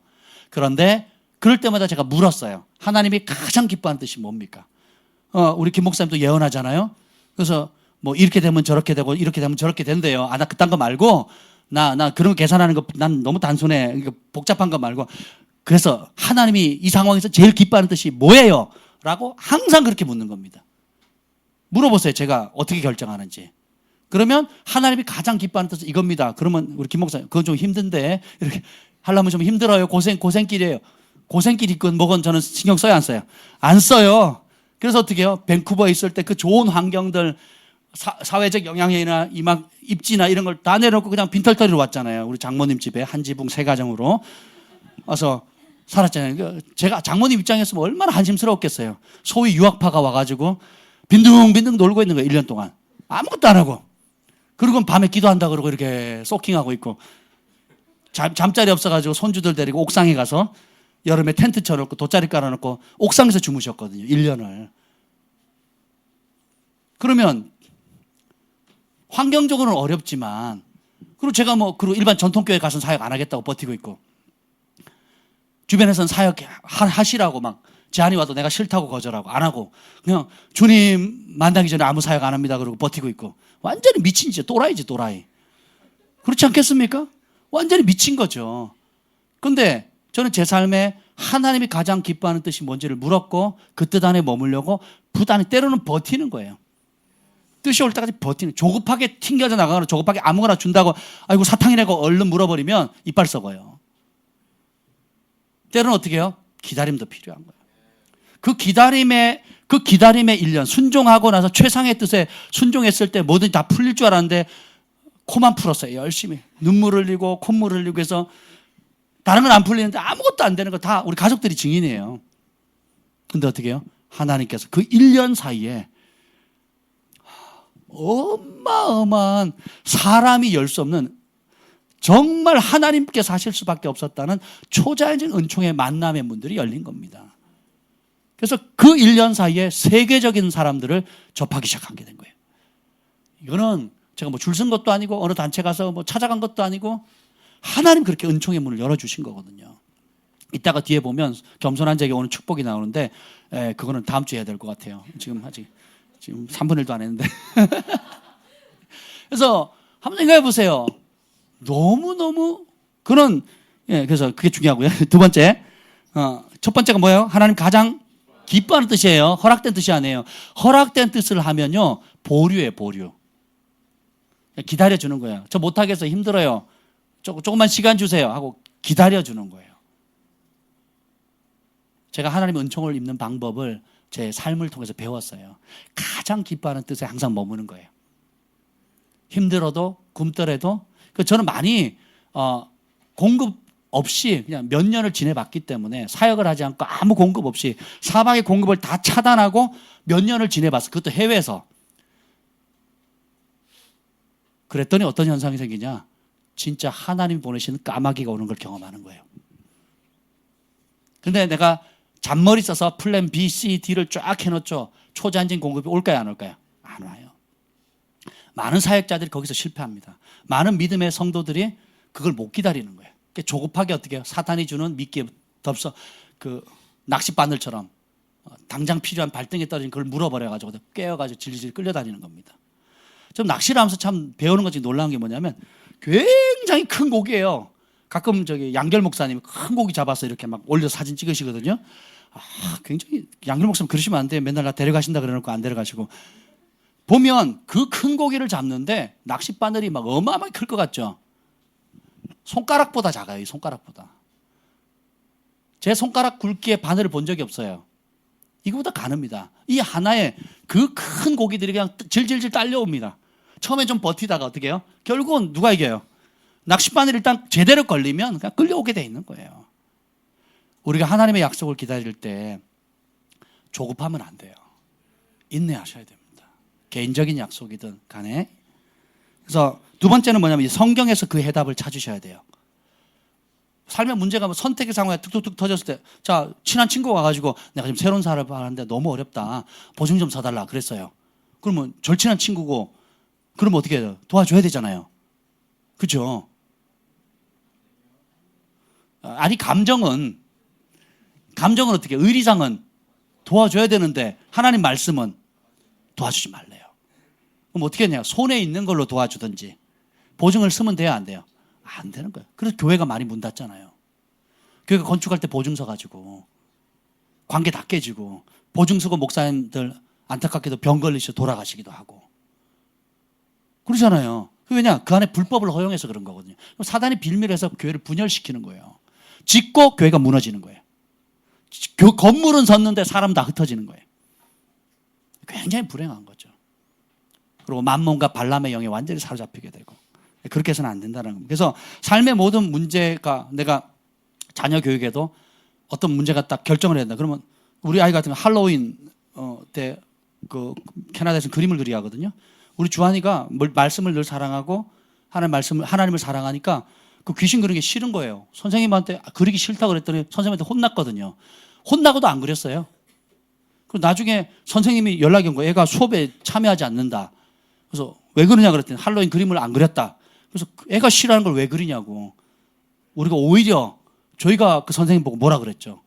그런데 그럴 때마다 제가 물었어요. 하나님이 가장 기뻐하는 뜻이 뭡니까? 우리 김 목사님도 예언하잖아요. 그래서 뭐 이렇게 되면 저렇게 되고 이렇게 되면 저렇게 된대요. 나 그딴 거 말고 나 그런 거 계산하는 거 난 너무 단순해. 그러니까 복잡한 거 말고. 그래서 하나님이 이 상황에서 제일 기뻐하는 뜻이 뭐예요? 라고 항상 그렇게 묻는 겁니다. 물어보세요. 제가 어떻게 결정하는지. 그러면 하나님이 가장 기뻐하는 뜻은 이겁니다. 그러면 우리 김 목사님 그건 좀 힘든데 이렇게 하려면 좀 힘들어요. 고생길이에요. 고생길 있건 뭐건 저는 신경 써요, 안 써요? 안 써요. 그래서 어떻게 해요? 밴쿠버에 있을 때 그 좋은 환경들, 사회적 영향이나 입지나 이런 걸 다 내려놓고 그냥 빈털터리로 왔잖아요. 우리 장모님 집에 한 지붕 3가정으로 와서 살았잖아요. 제가 장모님 입장에서 얼마나 한심스러웠겠어요. 소위 유학파가 와가지고 빈둥빈둥 놀고 있는 거예요. 1년 동안. 아무것도 안 하고. 그리고 밤에 기도한다 그러고 이렇게 소킹하고 있고. 잠자리 없어가지고 손주들 데리고 옥상에 가서 여름에 텐트 쳐놓고 돗자리 깔아놓고 옥상에서 주무셨거든요. 1년을. 그러면 환경적으로는 어렵지만 그리고 제가 그리고 일반 전통교회 가서는 사역 안 하겠다고 버티고 있고 주변에서는 사역 하시라고 막 제안이 와도 내가 싫다고 거절하고 안 하고 그냥 주님 만나기 전에 아무 사역 안 합니다 그러고 버티고 있고 완전히 미친 짓, 또라이지 또라이. 그렇지 않겠습니까? 완전히 미친 거죠. 그런데 저는 제 삶에 하나님이 가장 기뻐하는 뜻이 뭔지를 물었고 그 뜻 안에 머물려고 부단히 때로는 버티는 거예요. 뜻이 올 때까지 버티는. 조급하게 튕겨져 나가거나 조급하게 아무거나 준다고 아이고 사탕이라고 얼른 물어버리면 이빨 썩어요. 때로는 어떻게 해요? 기다림도 필요한 거예요. 그 기다림의 1년 순종하고 나서 최상의 뜻에 순종했을 때 뭐든지 다 풀릴 줄 알았는데 코만 풀었어요. 열심히 눈물 흘리고 콧물 흘리고 해서 다른 건 안 풀리는데 아무것도 안 되는 거 다 우리 가족들이 증인이에요. 근데 어떻게 해요? 하나님께서 그 1년 사이에 어마어마한 사람이 열 수 없는 정말 하나님께서 하실 수밖에 없었다는 초자연적인 은총의 만남의 문들이 열린 겁니다. 그래서 그 1년 사이에 세계적인 사람들을 접하기 시작하게 된 거예요. 이거는 제가 줄 쓴 것도 아니고 어느 단체 가서 찾아간 것도 아니고 하나님 그렇게 은총의 문을 열어주신 거거든요. 이따가 뒤에 보면 겸손한 자에게 오는 축복이 나오는데 그거는 다음 주에 해야 될 것 같아요. 지금 3분의 1도 안 했는데. 그래서 한번 생각해 보세요. 너무너무 그래서 그게 중요하고요. 두 번째, 첫 번째가 뭐예요? 하나님 가장 기뻐하는 뜻이에요. 허락된 뜻이 아니에요. 허락된 뜻을 하면요, 보류예요, 보류. 기다려주는 거예요. 저 못하겠어요. 힘들어요. 조금만 시간 주세요. 하고 기다려주는 거예요. 제가 하나님 은총을 입는 방법을 제 삶을 통해서 배웠어요. 가장 기뻐하는 뜻에 항상 머무는 거예요. 힘들어도 굶더라도 저는 많이 공급 없이 그냥 몇 년을 지내봤기 때문에 사역을 하지 않고 아무 공급 없이 사방의 공급을 다 차단하고 몇 년을 지내봤어요. 그것도 해외에서. 그랬더니 어떤 현상이 생기냐? 진짜 하나님 보내시는 까마귀가 오는 걸 경험하는 거예요. 근데 내가 잔머리 써서 플랜 B, C, D를 쫙 해놓죠. 초자연적인 공급이 올까요, 안 올까요? 안 와요. 많은 사역자들이 거기서 실패합니다. 많은 믿음의 성도들이 그걸 못 기다리는 거예요. 그러니까 조급하게 어떻게 해요? 사탄이 주는 미끼에 덮서 그 낚싯바늘처럼 당장 필요한 발등에 떨어진 그걸 물어버려가지고 깨어가지고 질질 끌려다니는 겁니다. 좀 낚시를 하면서 참 배우는 것 중에 놀라운 게 뭐냐면 굉장히 큰 고기예요. 가끔 저기 양결 목사님이 큰 고기 잡아서 이렇게 막 올려 사진 찍으시거든요. 굉장히 양결 목사님 그러시면 안 돼요. 맨날 나 데려가신다 그래놓고 안 데려가시고. 보면 그 큰 고기를 잡는데 낚싯바늘이 막 어마어마하게 클 것 같죠. 손가락보다 작아요. 이 손가락보다. 제 손가락 굵기의 바늘을 본 적이 없어요. 이거보다 가늡니다. 이 하나에 그 큰 고기들이 그냥 질질질 딸려옵니다. 처음에 좀 버티다가 어떻게 해요? 결국은 누가 이겨요? 낚싯바늘이 일단 제대로 걸리면 그냥 끌려오게 돼 있는 거예요. 우리가 하나님의 약속을 기다릴 때 조급하면 안 돼요. 인내하셔야 됩니다. 개인적인 약속이든 간에. 그래서 두 번째는 뭐냐면 성경에서 그 해답을 찾으셔야 돼요. 삶의 문제가 뭐 선택의 상황에 툭툭툭 터졌을 때, 자, 친한 친구가 와가지고 내가 지금 새로운 사업을 하는데 너무 어렵다. 보증 좀 서달라. 그랬어요. 그러면 절친한 친구고, 그러면 어떻게 해요? 도와줘야 되잖아요. 그죠? 아니, 감정은 어떻게, 의리상은 도와줘야 되는데, 하나님 말씀은 도와주지 말래요. 그럼 어떻게 했냐? 손에 있는 걸로 도와주든지, 보증을 쓰면 돼요, 안 돼요? 안 되는 거예요. 그래서 교회가 많이 문 닫잖아요. 교회가 건축할 때 보증 서가지고 관계 다 깨지고 보증 서고 목사님들 안타깝게도 병 걸리셔 돌아가시기도 하고 그러잖아요. 왜냐? 그 안에 불법을 허용해서 그런 거거든요. 사단이 빌미를 해서 교회를 분열시키는 거예요. 짓고 교회가 무너지는 거예요. 건물은 섰는데 사람 다 흩어지는 거예요. 굉장히 불행한 거죠. 그리고 만몬과 발람의 영에 완전히 사로잡히게 되고 그렇게 해서는 안 된다는 겁니다. 그래서 삶의 모든 문제가 내가 자녀 교육에도 어떤 문제가 딱 결정을 해야 된다. 그러면 우리 아이 같은 경우 할로윈 때 그 캐나다에서 그림을 그리게 하거든요. 우리 주한이가 말씀을 늘 사랑하고 하나님을 사랑하니까 그 귀신 그리는 게 싫은 거예요. 선생님한테 그리기 싫다고 그랬더니 선생님한테 혼났거든요. 혼나고도 안 그렸어요. 그리고 나중에 선생님이 연락이 온 거예요. 애가 수업에 참여하지 않는다. 그래서 왜 그러냐 그랬더니 할로윈 그림을 안 그렸다. 그래서 애가 싫어하는 걸 왜 그리냐고. 우리가 오히려 저희가 그 선생님 보고 뭐라 그랬죠.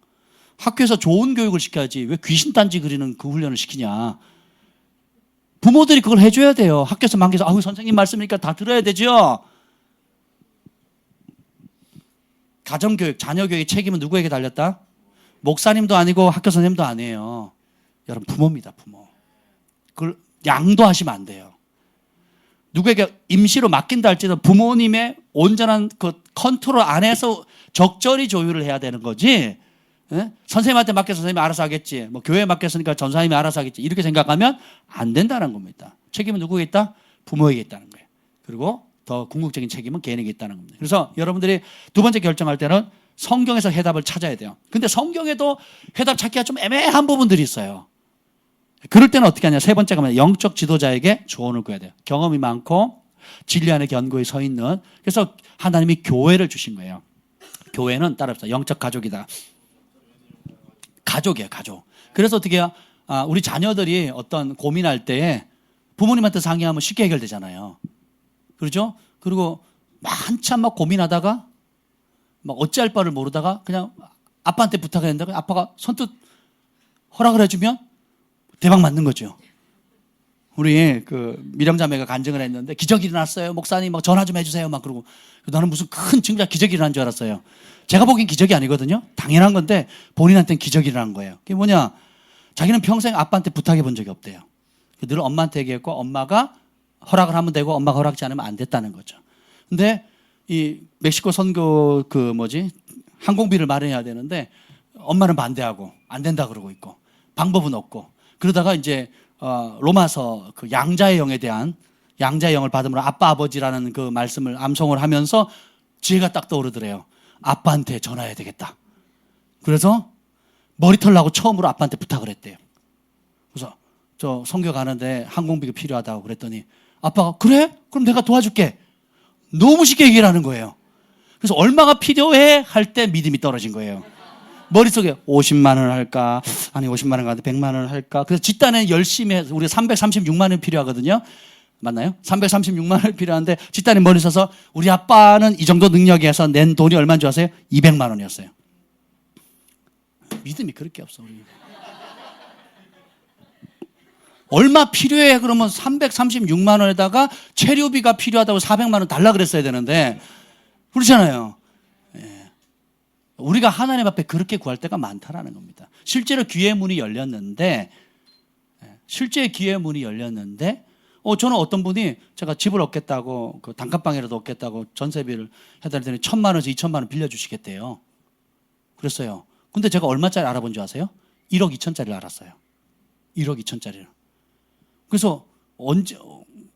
학교에서 좋은 교육을 시켜야지 왜 귀신단지 그리는 그 훈련을 시키냐. 부모들이 그걸 해줘야 돼요. 학교에서 만개서 아우 선생님 말씀이니까 다 들어야 되죠. 가정교육, 자녀교육의 책임은 누구에게 달렸다? 목사님도 아니고 학교 선생님도 아니에요. 여러분 부모입니다. 부모. 그걸 양도하시면 안 돼요. 누구에게 임시로 맡긴다 할지도 부모님의 온전한 그 컨트롤 안에서 적절히 조율을 해야 되는 거지. 예? 선생님한테 맡겨서 선생님이 알아서 하겠지. 뭐 교회에 맡겼으니까 전사님이 알아서 하겠지. 이렇게 생각하면 안 된다는 겁니다. 책임은 누구에게 있다? 부모에게 있다는 거예요. 그리고 더 궁극적인 책임은 개인에게 있다는 겁니다. 그래서 여러분들이 두 번째 결정할 때는 성경에서 해답을 찾아야 돼요. 근데 성경에도 해답 찾기가 좀 애매한 부분들이 있어요. 그럴 때는 어떻게 하냐. 세 번째가 뭐냐. 영적 지도자에게 조언을 구해야 돼요. 경험이 많고 진리 안에 견고히 서 있는. 그래서 하나님이 교회를 주신 거예요. 교회는 따라합시다. 영적 가족이다. 가족이에요. 가족. 그래서 어떻게 해요. 우리 자녀들이 어떤 고민할 때에 부모님한테 상의하면 쉽게 해결되잖아요. 그렇죠? 그리고 한참 막 고민하다가 막 어찌할 바를 모르다가 그냥 아빠한테 부탁해야 된다. 아빠가 선뜻 허락을 해주면 대박 맞는 거죠. 우리 그 미령자매가 간증을 했는데 기적이 일어났어요. 목사님 막 전화 좀 해주세요. 막 그러고 나는 무슨 큰 증자 기적이 일어난 줄 알았어요. 제가 보기엔 기적이 아니거든요. 당연한 건데 본인한테는 기적이 일어난 거예요. 그게 뭐냐? 자기는 평생 아빠한테 부탁해 본 적이 없대요. 늘 엄마한테 얘기했고 엄마가 허락을 하면 되고 엄마가 허락지 않으면 안 됐다는 거죠. 근데 이 멕시코 선교 항공비를 마련해야 되는데 엄마는 반대하고 안 된다 그러고 있고 방법은 없고 그러다가 이제 로마서 그 양자의 영에 대한 양자의 영을 받으므로 아빠 아버지라는 그 말씀을 암송을 하면서 지혜가 딱 떠오르더래요. 아빠한테 전화해야 되겠다. 그래서 머리털 나고 처음으로 아빠한테 부탁을 했대요. 그래서 저 선교 가는데 항공비가 필요하다고 그랬더니 아빠가 그래? 그럼 내가 도와줄게. 너무 쉽게 얘기를 하는 거예요. 그래서 얼마가 필요해? 할 때 믿음이 떨어진 거예요. 머릿속에 50만 원 할까? 아니 50만 원 가는데 100만 원 할까? 그래서 집단에 열심히 해서 우리가 336만 원 필요하거든요. 맞나요? 336만 원 필요한데 집단이 머리 서서 우리 아빠는 이 정도 능력에서 낸 돈이 얼마인 줄 아세요? 200만 원이었어요. 믿음이 그렇게 없어 우리. 얼마 필요해? 그러면 336만 원에다가 체류비가 필요하다고 400만 원 달라 그랬어야 되는데 그렇잖아요. 예. 우리가 하나님 앞에 그렇게 구할 때가 많다라는 겁니다. 실제로 기회의 문이 열렸는데 실제 기회의 문이 열렸는데 저는 어떤 분이 제가 집을 얻겠다고 그 단칸방이라도 얻겠다고 전세비를 해달더니 1,000만 원에서 2,000만 원 빌려주시겠대요. 그랬어요. 근데 제가 얼마짜리 알아본 줄 아세요? 1억 2천짜리를 알았어요. 1억 2천짜리를. 그래서 언제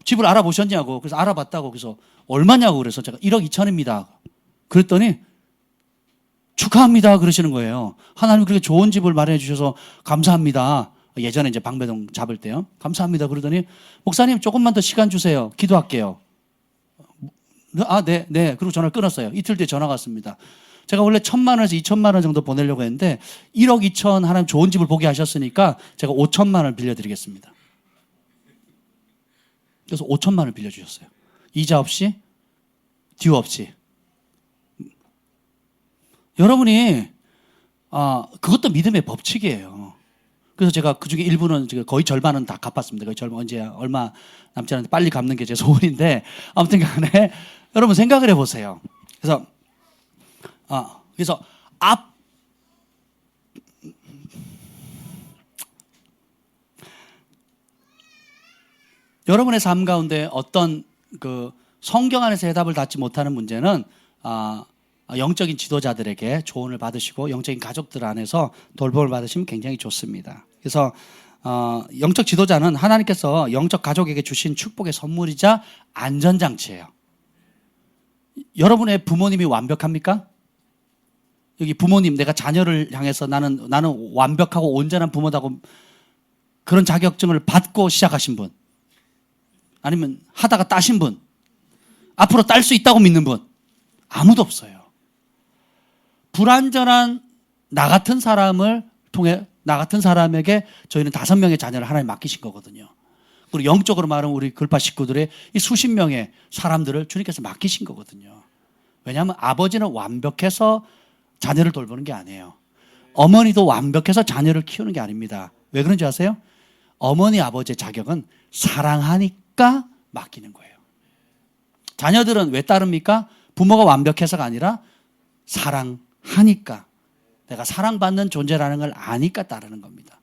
집을 알아보셨냐고. 그래서 알아봤다고. 그래서 얼마냐고. 그래서 제가 1억 2천입니다. 그랬더니 축하합니다 그러시는 거예요. 하나님 그렇게 좋은 집을 마련해 주셔서 감사합니다. 예전에 이제 방배동 잡을 때요. 감사합니다. 그러더니 목사님 조금만 더 시간 주세요. 기도할게요. 아, 네. 그리고 전화를 끊었어요. 이틀 뒤에 전화가 왔습니다. 제가 원래 1,000만 원에서 2,000만 원 정도 보내려고 했는데 1억 2천 하나님 좋은 집을 보게 하셨으니까 제가 5천만 원을 빌려드리겠습니다. 그래서 5천만 원을 빌려주셨어요. 이자 없이, 듀 없이. 여러분이 그것도 믿음의 법칙이에요. 그래서 제가 그중에 일부는 거의 절반은 다 갚았습니다. 거의 절반 언제 얼마 남지 않았는데 빨리 갚는 게 제 소원인데 아무튼 간에 여러분 생각을 해보세요. 그래서 여러분의 삶 가운데 어떤 그 성경 안에서 해답을 받지 못하는 문제는 영적인 지도자들에게 조언을 받으시고 영적인 가족들 안에서 돌봄을 받으시면 굉장히 좋습니다. 그래서 영적 지도자는 하나님께서 영적 가족에게 주신 축복의 선물이자 안전장치예요. 여러분의 부모님이 완벽합니까? 여기 부모님, 내가 자녀를 향해서 나는 완벽하고 온전한 부모다고 그런 자격증을 받고 시작하신 분, 아니면 하다가 따신 분, 앞으로 딸 수 있다고 믿는 분, 아무도 없어요. 불완전한 나 같은 사람을 통해 나 같은 사람에게 저희는 5명의 자녀를 하나님 맡기신 거거든요. 그리고 영적으로 말하면 우리 글파 식구들의 이 수십 명의 사람들을 주님께서 맡기신 거거든요. 왜냐하면 아버지는 완벽해서 자녀를 돌보는 게 아니에요. 어머니도 완벽해서 자녀를 키우는 게 아닙니다. 왜 그런지 아세요? 어머니 아버지의 자격은 사랑하니까 맡기는 거예요. 자녀들은 왜 따릅니까? 부모가 완벽해서가 아니라 사랑하니까, 내가 사랑받는 존재라는 걸 아니까 따르는 겁니다.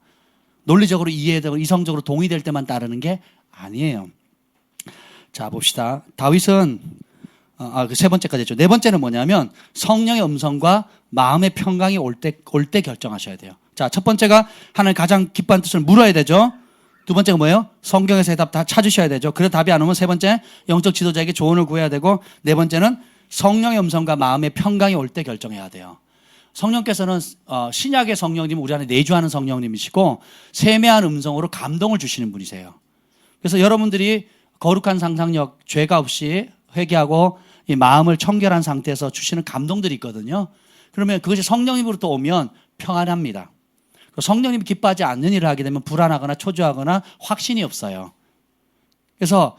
논리적으로 이해되고 이성적으로 동의될 때만 따르는 게 아니에요. 자, 봅시다. 다윗은 그 세 번째까지 했죠. 네 번째는 뭐냐면 성령의 음성과 마음의 평강이 올 때 결정하셔야 돼요. 자, 첫 번째가 하나님 가장 기뻐하는 뜻을 물어야 되죠. 두 번째가 뭐예요? 성경에서 해답 다 찾으셔야 되죠. 그래 답이 안 오면 세 번째 영적 지도자에게 조언을 구해야 되고, 네 번째는 성령의 음성과 마음의 평강이 올 때 결정해야 돼요. 성령께서는 신약의 성령님은 우리 안에 내주하는 성령님이시고 세미한 음성으로 감동을 주시는 분이세요. 그래서 여러분들이 거룩한 상상력, 죄가 없이 회개하고 이 마음을 청결한 상태에서 주시는 감동들이 있거든요. 그러면 그것이 성령님으로부터 오면 평안합니다. 성령님이 기뻐하지 않는 일을 하게 되면 불안하거나 초조하거나 확신이 없어요. 그래서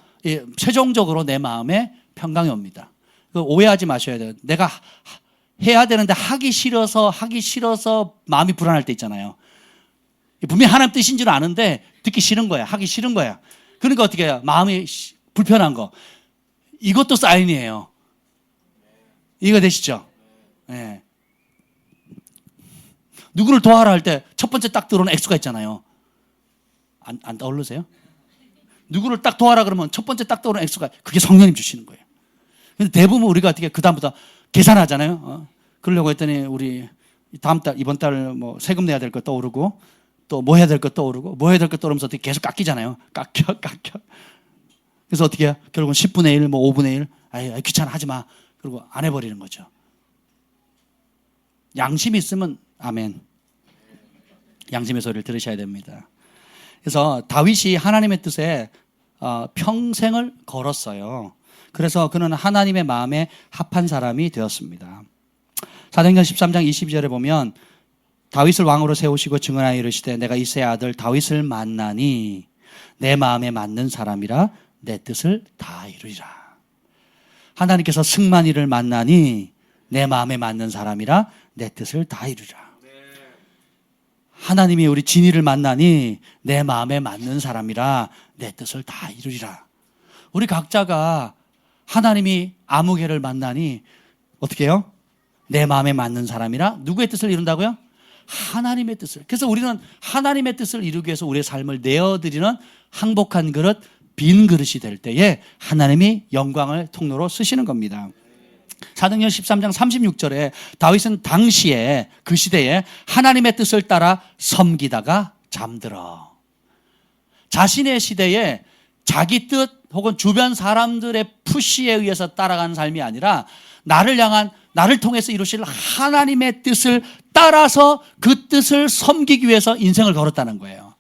최종적으로 내 마음에 평강이 옵니다. 오해하지 마셔야 돼요. 내가 해야 되는데 하기 싫어서 마음이 불안할 때 있잖아요. 분명히 하나님 뜻인 줄 아는데 듣기 싫은 거야. 하기 싫은 거야. 그러니까 어떻게 해요? 마음이 불편한 거. 이것도 사인이에요. 이해가 되시죠? 네. 누구를 도와라 할 때 첫 번째 딱 들어오는 액수가 있잖아요. 안 떠오르세요? 누구를 딱 도와라 그러면 첫 번째 딱 떠오르는 액수가, 그게 성령님 주시는 거예요. 근데 대부분 우리가 어떻게 그다음부터 계산하잖아요. 그러려고 했더니 우리 이번 달 뭐 세금 내야 될 거 떠오르고 또 뭐 해야 될 거 떠오르고 뭐 해야 될 거 떠오르면서 어떻게 계속 깎이잖아요. 깎여. 그래서 어떻게 해요? 결국은 10분의 1, 뭐 5분의 1. 아이 귀찮아 하지 마. 그리고 안 해버리는 거죠. 양심이 있으면 아멘. 양심의 소리를 들으셔야 됩니다. 그래서 다윗이 하나님의 뜻에 평생을 걸었어요. 그래서 그는 하나님의 마음에 합한 사람이 되었습니다. 사도행전 13장 22절에 보면 다윗을 왕으로 세우시고 증언하여 이르시되 내가 이새의 아들 다윗을 만나니 내 마음에 맞는 사람이라 내 뜻을 다 이루리라. 하나님께서 승만이를 만나니 내 마음에 맞는 사람이라 내 뜻을 다 이루리라. 하나님이 우리 진이를 만나니 내 마음에 맞는 사람이라 내 뜻을 다 이루리라. 우리 각자가 하나님이 아무개를 만나니 어떻게 해요? 내 마음에 맞는 사람이라 누구의 뜻을 이룬다고요? 하나님의 뜻을. 그래서 우리는 하나님의 뜻을 이루기 위해서 우리의 삶을 내어드리는 항복한 그릇, 빈 그릇이 될 때에 하나님이 영광을 통로로 쓰시는 겁니다. 사도행전 13장 36절에 다윗은 당시에 그 시대에 하나님의 뜻을 따라 섬기다가 잠들어. 자신의 시대에 자기 뜻 혹은 주변 사람들의 푸시에 의해서 따라가는 삶이 아니라 나를 향한, 나를 통해서 이루실 하나님의 뜻을 따라서 그 뜻을 섬기기 위해서 인생을 걸었다는 거예요.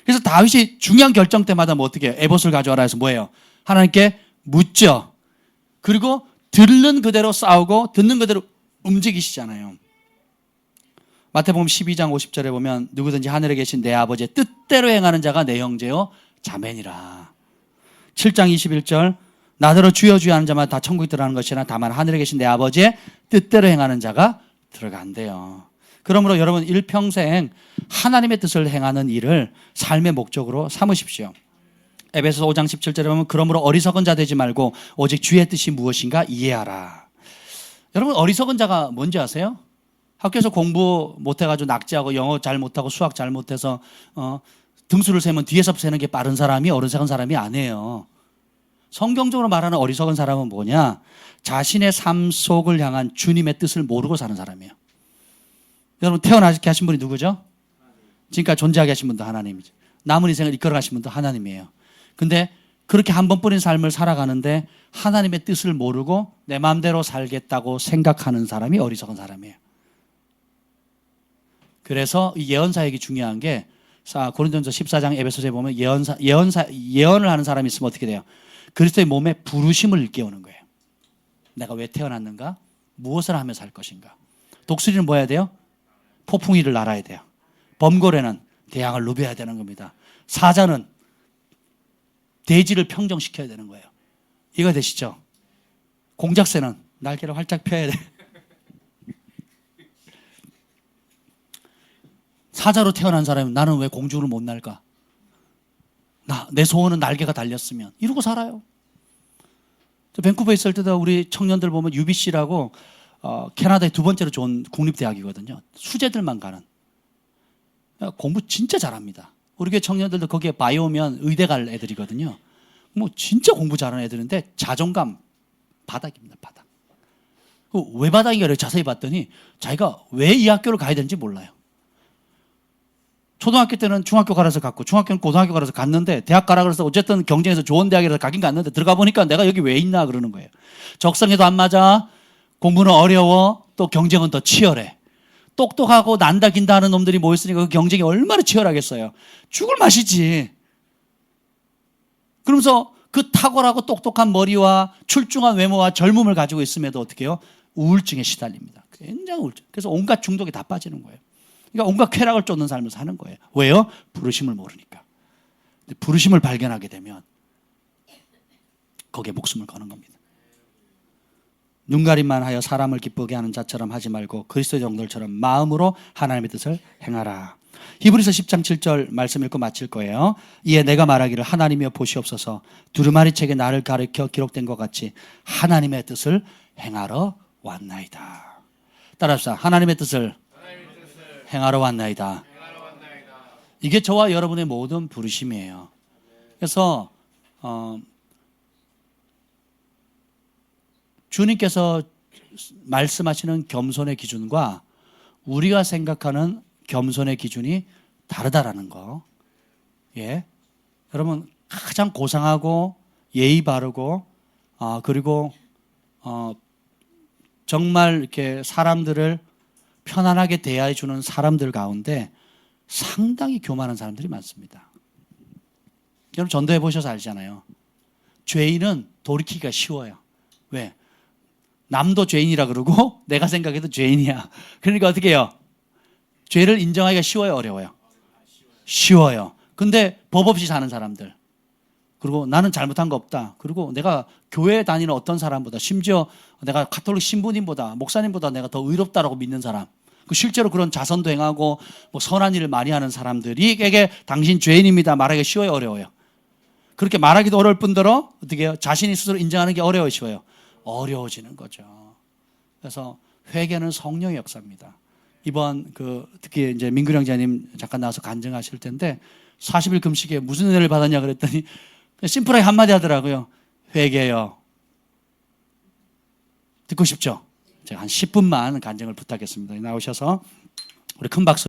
그래서 다윗이 중요한 결정 때마다 뭐 어떻게 해요? 에봇을 가져와라 해서 뭐예요? 하나님께 묻죠. 그리고 듣는 그대로 싸우고 듣는 그대로 움직이시잖아요. 마태복음 12장 50절에 보면 누구든지 하늘에 계신 내 아버지의 뜻대로 행하는 자가 내 형제요 자매니라. 7장 21절 나더러 주여 주여 하는 자마다 다 천국에 들어가는 것이나 다만 하늘에 계신 내 아버지의 뜻대로 행하는 자가 들어간대요. 그러므로 여러분 일평생 하나님의 뜻을 행하는 일을 삶의 목적으로 삼으십시오. 에베소서 5장 17절에 보면 그러므로 어리석은 자 되지 말고 오직 주의 뜻이 무엇인가 이해하라. 여러분 어리석은 자가 뭔지 아세요? 학교에서 공부 못해가지고 낙제하고 영어 잘 못하고 수학 잘 못해서 등수를 세면 뒤에서 세는 게 빠른 사람이 어리석은 사람이 아니에요. 성경적으로 말하는 어리석은 사람은 뭐냐? 자신의 삶 속을 향한 주님의 뜻을 모르고 사는 사람이에요. 여러분 태어나게 하신 분이 누구죠? 지금까지 존재하게 하신 분도 하나님이죠. 남은 인생을 이끌어 가신 분도 하나님이에요. 근데 그렇게 한 번뿐인 삶을 살아가는데 하나님의 뜻을 모르고 내 마음대로 살겠다고 생각하는 사람이 어리석은 사람이에요. 그래서 이 예언 사역이 중요한 게 고린도전서 14장 에베소서에 보면 예언을 하는 사람이 있으면 어떻게 돼요? 그리스도의 몸에 부르심을 일깨우는 거예요. 내가 왜 태어났는가? 무엇을 하며 살 것인가? 독수리는 뭐 해야 돼요? 폭풍 위를 날아야 돼요. 범고래는 대양을 누벼야 되는 겁니다. 사자는 대지를 평정시켜야 되는 거예요. 이거 되시죠? 공작새는 날개를 활짝 펴야 돼. 사자로 태어난 사람은 나는 왜 공중을 못 날까? 내 소원은 날개가 달렸으면 이러고 살아요. 밴쿠버에 있을 때도 우리 청년들 보면 UBC라고 캐나다의 두 번째로 좋은 국립대학이거든요. 수재들만 가는. 공부 진짜 잘합니다. 우리 교회 청년들도 거기에 바이오면 의대 갈 애들이거든요. 뭐 진짜 공부 잘하는 애들인데 자존감 바닥입니다. 바닥. 왜 바닥인가 자세히 봤더니 자기가 왜 이 학교를 가야 되는지 몰라요. 초등학교 때는 중학교 가라서 갔고 중학교는 고등학교 가라서 갔는데 대학 가라 그래서 어쨌든 경쟁에서 좋은 대학이라서 가긴 갔는데 들어가 보니까 내가 여기 왜 있나 그러는 거예요. 적성에도 안 맞아. 공부는 어려워. 또 경쟁은 더 치열해. 똑똑하고 난다 긴다 하는 놈들이 모였으니까 그 경쟁이 얼마나 치열하겠어요. 죽을 맛이지. 그러면서 그 탁월하고 똑똑한 머리와 출중한 외모와 젊음을 가지고 있음에도 어떻게 해요? 우울증에 시달립니다. 굉장히 우울증. 그래서 온갖 중독에 다 빠지는 거예요. 그러니까 온갖 쾌락을 쫓는 삶을 사는 거예요. 왜요? 부르심을 모르니까. 근데 부르심을 발견하게 되면 거기에 목숨을 거는 겁니다. 눈가림만 하여 사람을 기쁘게 하는 자처럼 하지 말고 그리스도의 종들처럼 마음으로 하나님의 뜻을 행하라. 히브리서 10장 7절 말씀 읽고 마칠 거예요. 이에 내가 말하기를 하나님이여 보시옵소서 두루마리 책에 나를 가르쳐 기록된 것 같이 하나님의 뜻을 행하러 왔나이다. 따라합시다. 하나님의 뜻을 행하러 왔나이다. 이게 저와 여러분의 모든 부르심이에요. 그래서 주님께서 말씀하시는 겸손의 기준과 우리가 생각하는 겸손의 기준이 다르다라는 거. 예. 여러분 가장 고상하고 예의 바르고 그리고 정말 이렇게 사람들을 편안하게 대하해 주는 사람들 가운데 상당히 교만한 사람들이 많습니다. 여러분 전도해 보셔서 알잖아요. 죄인은 돌이키기가 쉬워요. 왜? 남도 죄인이라 그러고 내가 생각해도 죄인이야. 그러니까 어떻게 해요? 죄를 인정하기가 쉬워요, 어려워요? 쉬워요. 근데 법 없이 사는 사람들, 그리고 나는 잘못한 거 없다. 그리고 내가 교회 다니는 어떤 사람보다, 심지어 내가 가톨릭 신부님보다, 목사님보다 내가 더 의롭다라고 믿는 사람, 그 실제로 그런 자선도 행하고 뭐 선한 일을 많이 하는 사람들에게 당신 죄인입니다 말하기 쉬워요, 어려워요? 그렇게 말하기도 어려울 뿐더러 어떻게 해요? 자신이 스스로 인정하는 게 어려워요, 쉬워요? 어려워지는 거죠. 그래서 회개는 성령의 역사입니다. 이번 특히 이제 민규 형제님 잠깐 나와서 간증하실 텐데 40일 금식에 무슨 은혜를 받았냐 그랬더니 심플하게 한마디 하더라고요. 회개요. 듣고 싶죠? 제가 한 10분만 간증을 부탁했습니다. 나오셔서 우리 큰 박수.